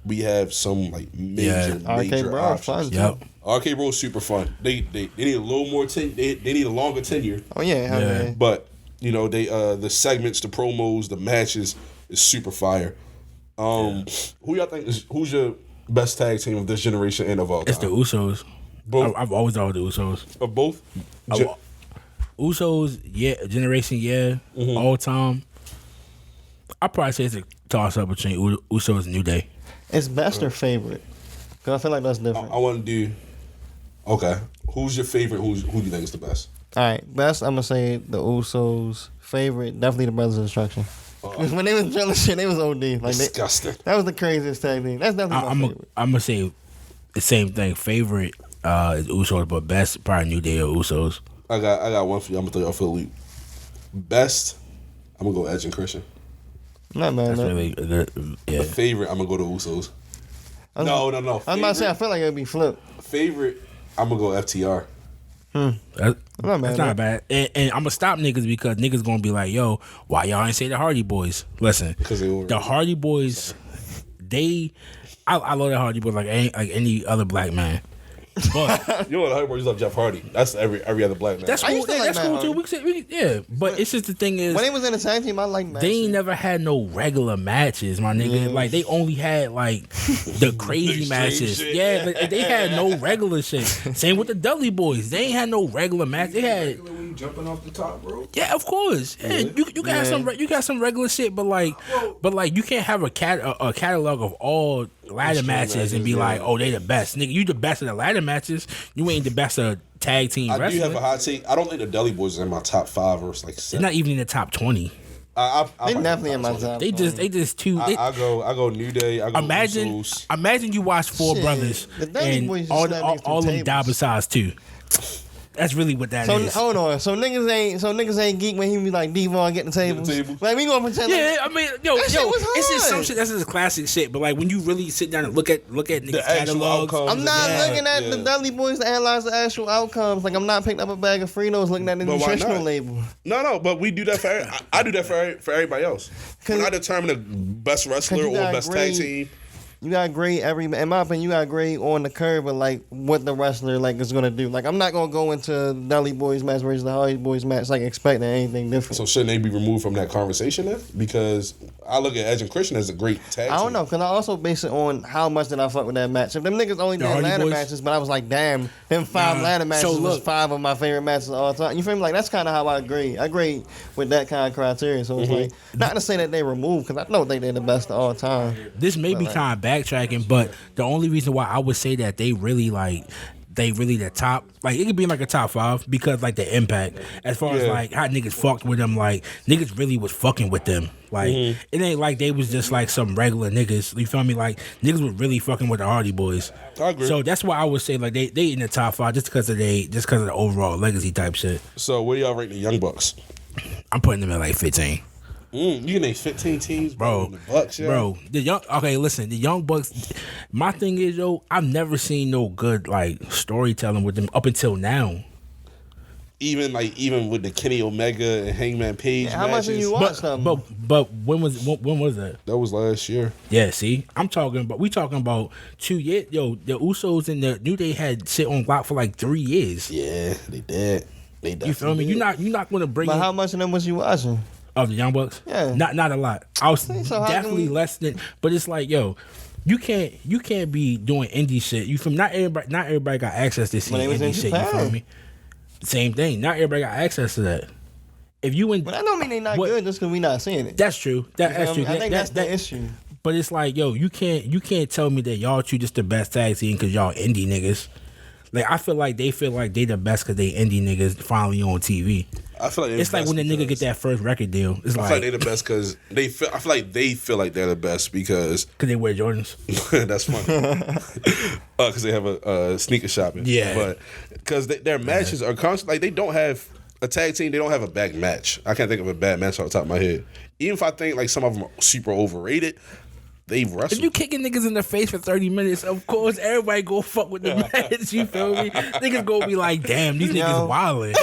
we have some like major RK Bro, options. fun. Yep. RK Bro is super fun. They need a little more they need a longer tenure. Oh yeah, Yeah. But you know they the segments, the promos, the matches is super fire. Who y'all think who's your best tag team of this generation and of all time? It's the Usos. Both? I've always thought the Usos. Of both. Usos, yeah, generation, yeah, all time. I probably say it's a toss up between Usos and New Day. It's best or favorite? Because I feel like that's different. I want to do. Okay, who's your favorite? Who do you think is the best? All right, best. I'm gonna say the Usos. Favorite, definitely the Brothers of Destruction. Because when they was drilling shit, they was OD. Like Disgusting. that was the craziest tag team. That's definitely my favorite. I'm gonna say the same thing. Favorite is Usos, but best probably New Day or Usos. I got one for you. I'm gonna throw y'all for a loop. Best, I'm gonna go Edge and Christian. Not bad. That's No. really good. Yeah. Favorite, I'm gonna go to Usos. No. I'm about to say I feel like it'd be flipped. Favorite, I'm gonna go FTR. That's not bad. And I'm gonna stop niggas because niggas gonna be like, yo, why y'all ain't say the Hardy Boys? Listen, Because they were the Hardy Boys, I love the Hardy Boys like any other black man. But You know what? Hardy Boys love Jeff Hardy. That's every other black man. that's I cool. used to like That's Matt cool too. Yeah, but it's just the thing is When they was in the tag team, I liked they ain't matches. never had no regular matches, my nigga. Yeah. Like they only had like the crazy Extreme matches. shit. Yeah, like, they had no regular shit. Same with the Dudley Boys. They ain't had no regular match. They had When you jumping off the top rope. yeah, of course. Yeah, you got you got some regular shit, but like you can't have a catalog of all ladder matches and be like, oh, they the best, nigga. You the best of the ladder matches. You ain't the best of tag team I do wrestling. have a hot take. I don't think the Dudley Boys are in my top 5 or like They're 7. not even in the top 20. They definitely in my top. They just too. I go New Day. I go Usos. Imagine you watch Four Shit, Brothers the Dudley and Boys just all slapped these them through die tables. besides 2. That's really what that So is. hold on. So niggas ain't geek when he be like Devon get the tables. table. Like we gonna pretend. Yeah, Like, I mean, yo, That shit was it's just some hard. shit. That's just classic shit. But like when you really sit down and look at niggas' The actual catalogs, outcomes. I'm not Yeah, looking at the Dudley Boys to analyze the actual outcomes. Like I'm not picking up a bag of Fritos looking at the But why nutritional not? label. No, but we do that for. I do that for everybody else. When I determine the best wrestler you or got best great- tag team, You got grade in my opinion, you got grade on the curve of like what the wrestler like is gonna do. Like I'm not gonna go into the Dudley Boys match versus the Hardy Boys match like expecting anything different. so shouldn't they be removed from that conversation then? Because I look at Edge and Christian as a great tag. I don't team. know, because I also base it on how much did I fuck with that match. If them niggas only The did Hardy ladder Boys? matches, but I was like, damn, them 5 Nah, ladder matches so was look. 5 of my favorite matches of all time. You feel me? Like, that's kind of how I agree. I agree with that kind of criteria. So it's like, not to say that they removed, because I don't think they're the best of all time. this may be kind of backtracking, but the only reason why I would say that they really the top, like it could be in like a top 5 because like the impact as far as Yeah. like how niggas fucked with them, like niggas really was fucking with them. Like it ain't like they was just like some regular niggas. You feel me? Like niggas was really fucking with the Hardy Boys. I agree. So that's why I would say like they in the top 5 just because of the overall legacy type shit. So where do y'all rate the Young Bucks? I'm putting them at like 15. You can name 15 teams, Bro, in the Bucks, yeah. bro, the Young Bucks. My thing is, yo, I've never seen no good like storytelling with them up until now. Even with the Kenny Omega and Hangman Page How much matches. have you watched them? But when was that? That was last year. Yeah, see, we talking about 2 years. Yo, the Usos and the New Day had shit on lock for like 3 years. Yeah, they did. They You feel me? definitely You're not going to bring But in how much of them was you watching? of the Young Bucks. Yeah. Not a lot. I was So how definitely can we- less than. But it's like, yo, you can't be doing indie shit. You from not everybody got access to see When they was indie in shit. You feel Japan. me? Same thing. Not everybody got access to that. if you in, But that don't mean they not good just because we not seeing it. That's true. That's true. I think that's the issue. But it's like, yo, you can't tell me that y'all two just the best tag team because y'all indie niggas. Like, I feel like they the best because they indie niggas finally on TV. I feel like it's like when the nigga get that first record deal. It's I feel like they the best because they feel. I feel like they feel like they're the best because they wear Jordans. That's funny. Because they have a sneaker shopping. Yeah, but because their matches are constant. Like they don't have a tag team. They don't have a bad match. I can't think of a bad match off the top of my head. Even if I think like some of them are super overrated. They wrestle. If you kicking niggas in the face for 30 minutes, of course everybody go fuck with the match. You feel me? Niggas go be like, damn, these niggas wildin'.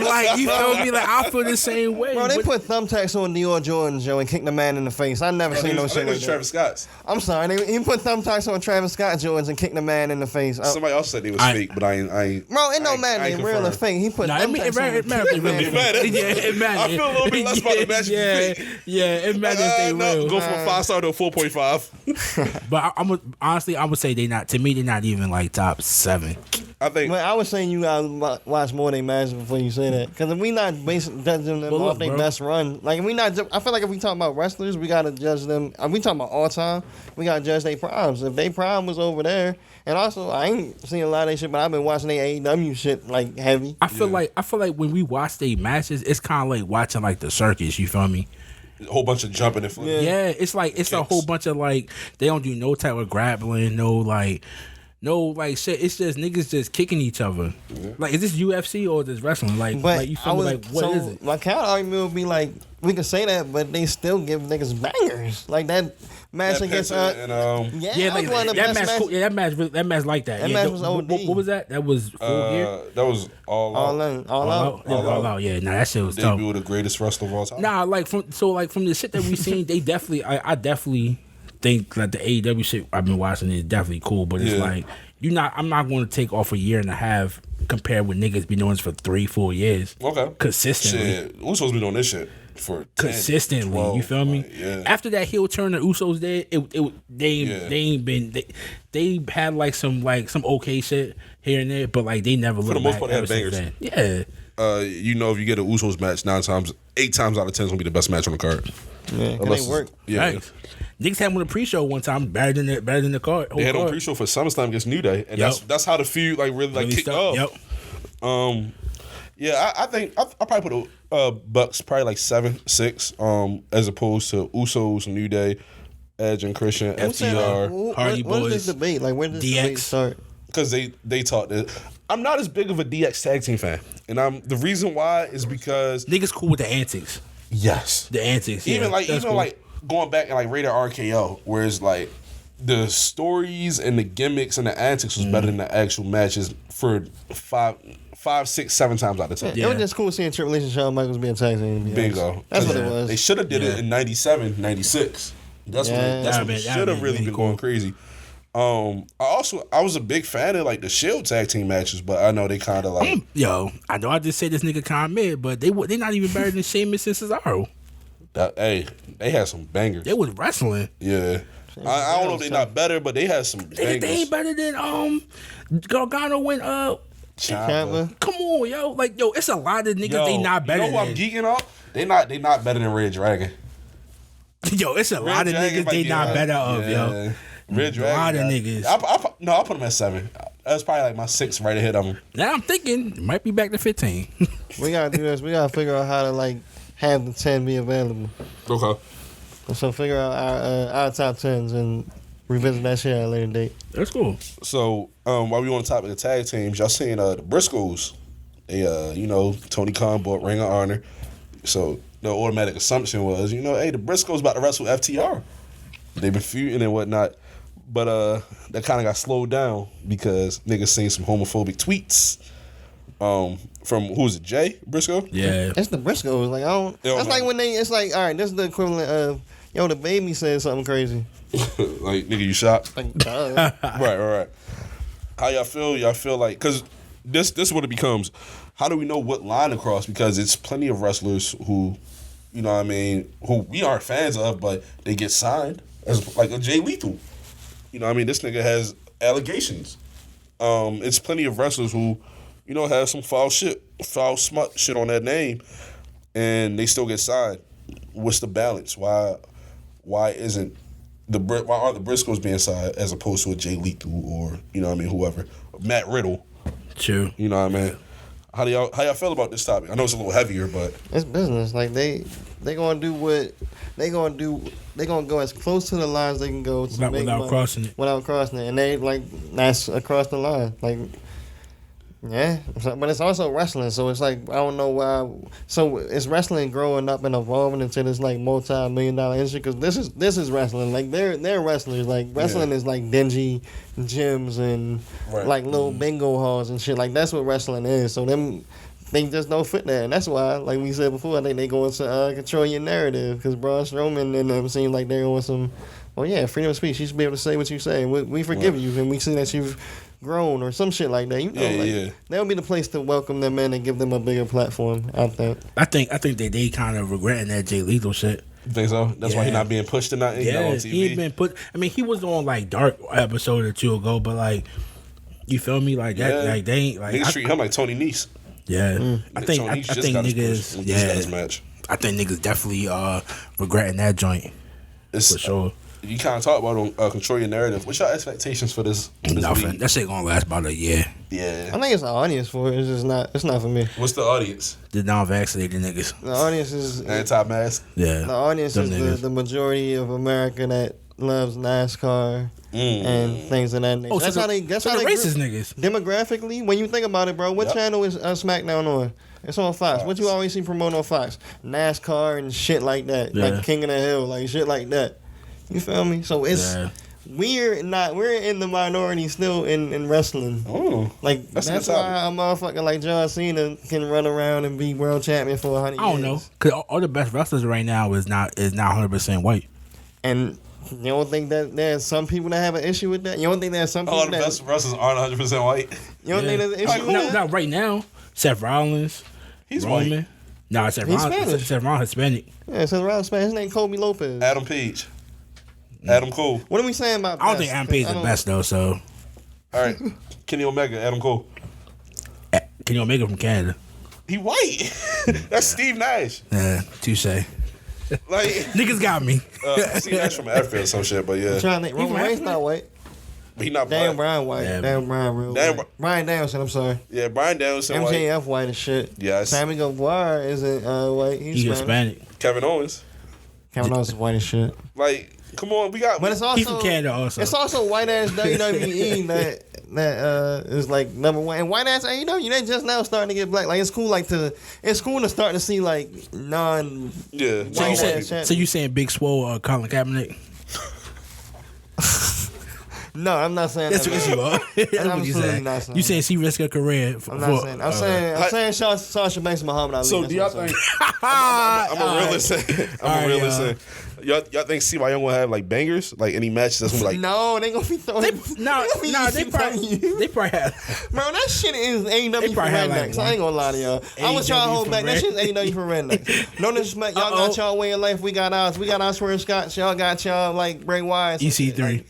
Like, you feel me? Like, I feel the same way. Bro, they put thumbtacks on Dior Jordans, yo, and kick the man in the face. I never seen no shit like that. Travis Scott's. I'm sorry, he put thumbtacks on Travis Scott Jordans and kicked the man in the face. Somebody else said they was fake, but I ain't. Bro, it don't matter. They real or fake. He put thumbtacks on. It matters. It matters. I feel a little bit less about the match. Yeah, it matters if they real. Go from a 5-star to a 4.5. But honestly, I would say they not. To me, they're not even like top 7. I think. But I was saying you gotta watch more of their matches before you say that, because if we not judging them off their best run, like if we not, I feel like if we talk about wrestlers, we gotta judge them. If we talking about all time, we gotta judge their primes. If their prime was over there, and also I ain't seen a lot of their shit, but I've been watching their AEW shit like heavy. I feel like when we watch their matches, it's kind of like watching like the circus. You feel me? A whole bunch of jumping and flipping. Yeah, it's like it's a whole bunch of like they don't do no type of grappling, no like shit. It's just niggas just kicking each other. Yeah. Like, is this UFC or is this wrestling? Like you feel me? Like, what is it? My counter argument would be like, we can say that, but they still give niggas bangers. Like that match against that match like that. That match was OD. What was that? That was Full Gear. That was all out. Yeah, nah, that shit was tough. Debut of the greatest wrestler of all time. Nah, from the shit that we seen, they definitely. I definitely think that the AEW shit I've been watching is definitely cool, but it's like I'm not going to take off a year and a half compared with niggas been doing this for 3-4 years. Okay, consistently. Shit, we're supposed to be doing this shit for 10, consistently. 12, you feel me? Yeah. After that heel turn, the Usos they had like some okay shit here and there, but like they never looked back. For the most part, they had bangers. Yeah. If you get an Usos match 8 times out of 10 is gonna be the best match on the card. Yeah, because they work. Yeah. Nice. Niggas had one on the pre-show one time, better than the card. They had on pre-show for SummerSlam against New Day, and that's how the feud really kicked off. Yep. I think I probably put the Bucks probably like 7-6, as opposed to Usos, New Day, Edge and Christian, FTR, Hardy Boys. What is this debate? Like, where does this debate start? Because they taught this. I'm not as big of a DX tag team fan, and the reason why is because niggas cool with the antics. Yes, the antics. Even like going back and like Rated RKO, where it's like the stories and the gimmicks and the antics was better than the actual matches for 5, 6, 7 times out of 10. It was just cool seeing Triple H and Shawn Michaels being tag team. Bingo. That's what it was. They should have did it in 97, 96. That's what should have really been going crazy. I was a big fan of like the Shield tag team matches, but I know they kind of like I know I just said this nigga kind mid, but they not even better than Sheamus and Cesaro. They had some bangers. They was wrestling. Yeah. I don't know if they're not better, but they had some bangers. They ain't better than Gargano went Ciampa. Come on, yo. Like, yo, it's a lot of niggas they not better than. You know what I'm geeking off? They not better than Red Dragon. Yo, it's a lot of niggas they not better of, yo. Red Dragon. A lot of niggas. I'll put them at 7. That's probably like my 6 right ahead of them. Now I'm thinking it might be back to 15. We gotta do this. We gotta figure out how to like have the 10 be available. Okay. So figure out our top 10s and revisit that shit at a later date. That's cool. So while we on the topic of tag teams, y'all seen the Briscoes? They Tony Khan bought Ring of Honor. So the automatic assumption was, the Briscoes about to wrestle FTR. They've been feuding and whatnot. But that kind of got slowed down because niggas seen some homophobic tweets from, who was it, Jay Briscoe? Yeah. It's the Briscoes. Like, I don't. That's like when it's like, all right, this is the equivalent of, the baby said something crazy. Like, nigga, you shocked? Like, duh. Right. How y'all feel? Y'all feel like, because this is what it becomes. How do we know what line to cross? Because it's plenty of wrestlers who, who we aren't fans of, but they get signed as like a Jay Lethal. This nigga has allegations. It's plenty of wrestlers who, have some foul smut shit on that name. and they still get signed. What's the balance? Why isn't why aren't the Briscoes being signed as opposed to a Jay Lethal or whoever, Matt Riddle? True. You know what I mean? How y'all feel about this topic? I know it's a little heavier, but it's business. Like they gonna do what they gonna do. They gonna go as close to the lines they can go to without crossing it. Without crossing it, and they that's across the line. Like, yeah, but it's also wrestling, so it's like I don't know why. So it's wrestling growing up and evolving into this like multi-million-dollar industry because this is wrestling. Like they're wrestlers. Like wrestling is like dingy gyms and like little bingo halls and shit. Like that's what wrestling is. So they just don't fit there, and that's why, like we said before, I think they go into control your narrative because Braun Strowman and them seem like they're on some. Well, yeah, freedom of speech. You should be able to say what you say. We forgive you, and we see that you've grown or some shit like that. That would be the place to welcome them in and give them a bigger platform. I think. I think they kind of regretting that Jay Lethal shit. You think so? That's why he's not being pushed or nothing. Yeah, on TV. he ain't been put. I mean, he was on like Dark episode or two ago, but like, you feel me? Like that. Like they ain't like. Niggas treat him like Tony Nese. Yeah, I think niggas. Yeah, match. I think niggas definitely regretting that joint. For sure. You kind of talk about control your narrative. What's your expectations for this? Nothing. League? That shit gonna last about a year. Yeah. I think it's an audience for it. It's just not. It's not for me. What's the audience? The non-vaccinated niggas. The audience is anti-mask. Yeah. The audience is the majority of America that loves NASCAR and things of that nature. Oh, that's so how they. That's how the they racist niggas. Demographically, when you think about it, bro, what channel is SmackDown on? It's on Fox. What you always see promoting on Fox? NASCAR and shit like that, like King of the Hill, like shit like that. You feel me? So it's we're in the minority still in wrestling. Oh, like that's why a motherfucker like John Cena can run around and be world champion for 100 years. I don't know, cause all the best wrestlers right now is not 100% white. And you don't think that there's some people that have an issue with that? You don't think there's some people all the best wrestlers aren't 100% white? You don't think there's an issue with that? Not right now. Seth Rollins, he's Roman. White. Nah, Seth Rollins Hispanic. Yeah, Seth Rollins Hispanic. His name Kobe Lopez. Adam Page. Adam Cole. What are we saying about? I don't think Adam Page is the best though. So, all right, Kenny Omega, Adam Cole. Kenny Omega from Canada. He white. That's Steve Nash. Yeah, touche. Like niggas got me. Steve Nash from Africa or some shit, but yeah. I'm trying to think. Roman Reigns not white. He not Daniel black. Bryan white. Yeah. Daniel Bryan real white. Bryan Danielson, I'm sorry. Yeah, Bryan Danielson MJF white as shit. Yes. Sammy Guevara isn't white. He's Hispanic. Kevin Owens. Kevin Owens is white as shit. Like, come on, we got. But it's also He's from Canada also. It's also white ass WWE that is like number one. And white ass AEW, they just now starting to get black. Like it's cool to start to see like non white ass. So you saying Big Swole Colin Kaepernick? No, I'm not saying that's that. What you are. That's what you saying. Not saying. You saying she risk her career? I'm not saying. I'm saying Sasha Banks, Muhammad Ali. So do y'all think? I'm a realist. I'm a realist. Y'all think CY Young will have like bangers, like any matches that's gonna be like? No, they gonna be throwing. They probably have. Bro, that shit is AEW for rednecks. Like, I ain't gonna lie to y'all. I was trying to hold back. That shit's AEW for rednecks. No disrespect, y'all got y'all way of life. We got ours. We got our Swerve Scott. Y'all got y'all like Bray Wyatt. EC3.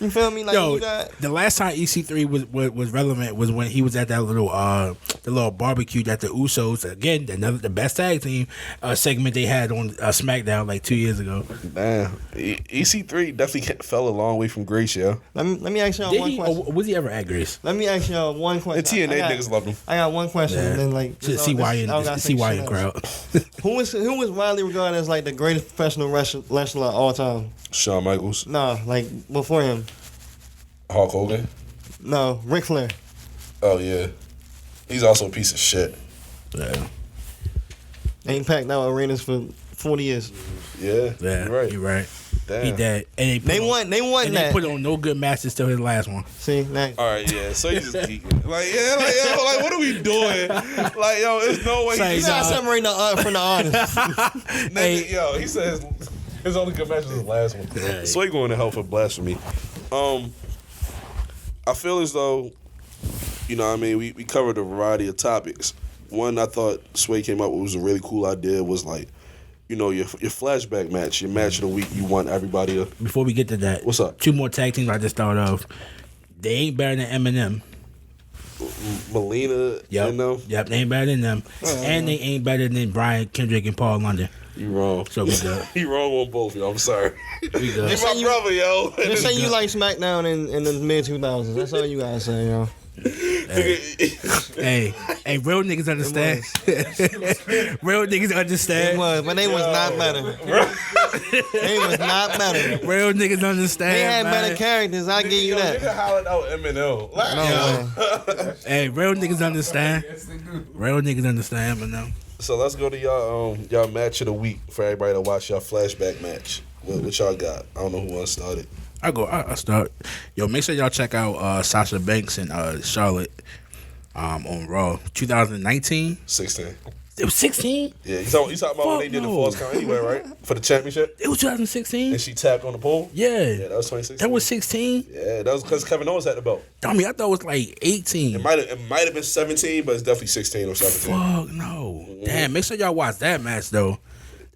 You feel me? Like Yo, you got the last time EC3 was relevant was when he was at that little the little barbecue that the Usos, again, the best tag team segment they had on SmackDown like 2 years ago. Man, EC3 definitely fell a long way from Grace, yeah. Let me ask y'all one question. Was he ever at Grace? Let me ask y'all one question. The TNA niggas loved him. I got one question, and then like CY crowd. Who was widely regarded as like the greatest professional wrestler of all time? Shawn Michaels. No, like before him. Hulk Hogan. No, Ric Flair. Oh yeah, he's also a piece of shit. Yeah. Ain't packed out arenas for 40 years. Yeah, you're right. Damn. He dead. And they won that. They put on no good matches till his last one. See, now. All right, yeah. So he's just geeking. Like what are we doing? Like, yo, there's no way. He's not separating the art from the artist. Yo, he says his only good match was his last one. Yeah. So he going to hell for blasphemy. I feel as though, you know what I mean, we covered a variety of topics. One I thought Sway came up with was a really cool idea was like, you know, your flashback match, your match of the week, you want everybody to... Before we get to that. What's up? 2 more tag teams I just thought of. They ain't better than Eminem. Melina. Yep. Yep. They ain't better than them, and they ain't better than Brian Kendrick and Paul London. You wrong. So we good. You wrong on both, yo. I'm sorry. We good. You my brother, yo. Just say you like SmackDown in the mid 2000s. That's all you gotta say, yo. Hey, real niggas understand. Real niggas understand. It was, but they was not better. They was not better. Real niggas understand. They had better characters. I give you that. Nigga hollered out Eminem. Hey, real niggas understand. Real niggas understand, but no. So let's go to y'all match of the week for everybody to watch y'all flashback match. What y'all got? I don't know who wants started. I start. Yo, make sure y'all check out Sasha Banks and Charlotte on Raw 2019. 16. It was 16? Yeah, you talking about when they did the false count anyway, right? For the championship? It was 2016. And she tapped on the pole? Yeah. Yeah, that was 2016. That was 16? Yeah, that was because Kevin Owens had the belt. I mean, I thought it was like 18. It might have been 17, but it's definitely 16 or 17. Fuck no. Damn, make sure y'all watch that match though.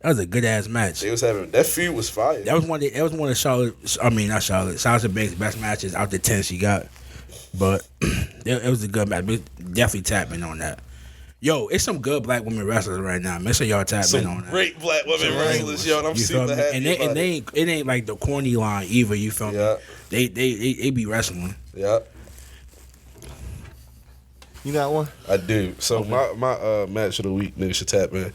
That was a good ass match. They was having that feud was fire. That was one of Charlotte. I mean, not Charlotte. Sasha Banks' best matches out the 10 she got. But it was a good match. Definitely tap in on that. Yo, it's some good black women wrestlers right now. Make sure y'all tap in on that. Great black women wrestlers, yo. And I'm super happy. And it ain't like the corny line either. You feel me? They be wrestling. Yeah. You got one? I do. So my match of the week, nigga should tap in,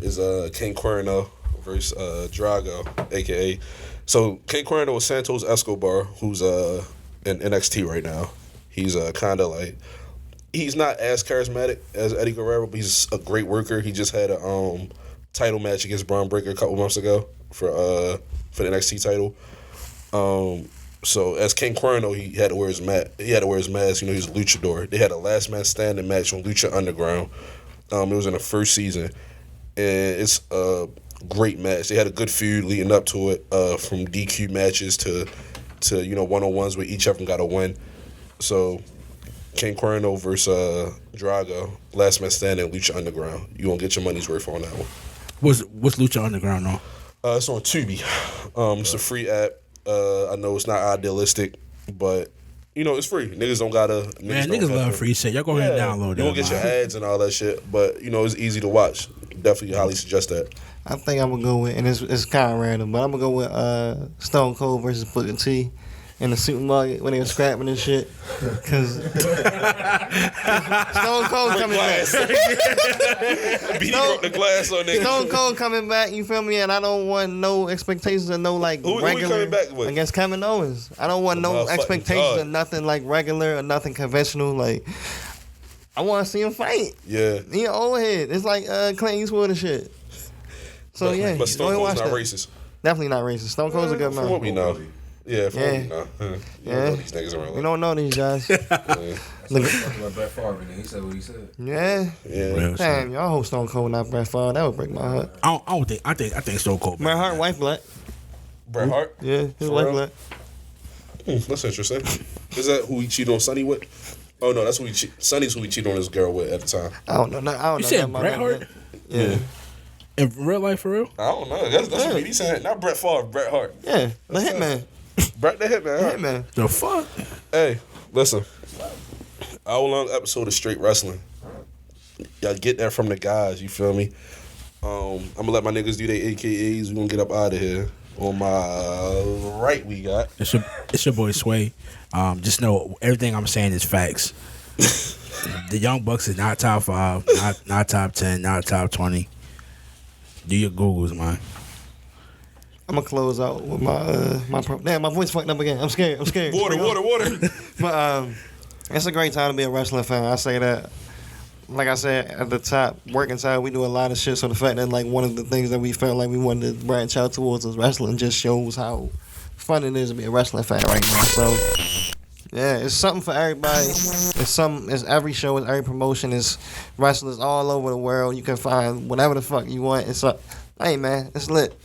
is King Cuerno versus Drago, aka. So King Cuerno is Santos Escobar, who's in NXT right now. He's kind of like, he's not as charismatic as Eddie Guerrero, but he's a great worker. He just had a title match against Braun Breaker a couple months ago for the NXT title. So as King Cuerno, he had to wear his mask. You know, he's a luchador. They had a last man standing match on Lucha Underground. It was in the first season, and it's a great match. They had a good feud leading up to it, from DQ matches to you know, one-on-ones where each of them got a win. So King Cuerno versus Drago, last man standing, Lucha Underground. You gonna get your money's worth on that one. What's Lucha Underground on? It's on Tubi. It's a free app. I know it's not idealistic, but you know, it's free. Niggas don't gotta. Niggas love free shit. Y'all go ahead and download that. You won't get your ads and all that shit, but you know, it's easy to watch. Definitely highly suggest that. I think I'm gonna go with, and it's kind of random, but I'm gonna go with Stone Cold versus Booker T in the supermarket when they were scrapping and shit. Cause Stone Cold coming back. Broke the glass on niggas. Stone Cold coming back, you feel me? And I don't want no expectations of no like regular. Who coming back with? Against Kevin Owens. I don't want no expectations of nothing like regular or nothing conventional. Like, I want to see him fight. Yeah. He an old head. It's like Clint Eastwood and shit. So but Stone Cold's not racist. Definitely not racist. Stone Cold's a good man. From what we know. Yeah, from what we know. You don't know these niggas around. We don't know these guys. Look at Brett Favre, and he said what he said. Yeah. Damn, y'all hope Stone Cold not Brett Favre. That would break my heart. I think Stone Cold. Bret Hart, white black. Bret Hart? Yeah, he's white black. That's interesting. Is that who he cheated on Sonny with? Oh no, that's who Sonny's who he cheated on his girl with at the time. I don't know. You said Bret Hart? Yeah. In real life, for real? I don't know. That's what he said. Not Brett Favre, Bret Hart. Yeah, the Hitman. Bret the Hitman. Huh? Hitman. The fuck? Hey, listen. Hour-long episode of straight wrestling. Y'all get that from the guys, you feel me? I'm gonna let my niggas do their AKAs. We gonna get up out of here. On my right, we got. It's your boy Sway. Just know everything I'm saying is facts. The Young Bucks is not top 5, not top 10, not top 20. Do your Googles, man. I'm gonna close out with my damn, my voice fucked up again. I'm scared. Water. But it's a great time to be a wrestling fan. I say that. Like I said at the top, working side, we do a lot of shit. So the fact that like one of the things that we felt like we wanted to branch out towards was wrestling just shows how fun it is to be a wrestling fan right now. So yeah, it's something for everybody. It's every show, it's every promotion, it's wrestlers all over the world. You can find whatever the fuck you want. It's up. Hey man, it's lit.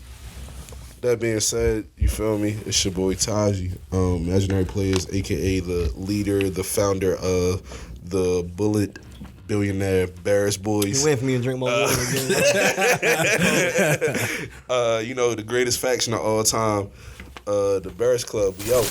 That being said, you feel me? It's your boy Taji, Imaginary Players, aka the leader, the founder of the Bullet Billionaire Barris Boys. You wait for me to drink my water again. You know, the greatest faction of all time, the Barris Club. We out.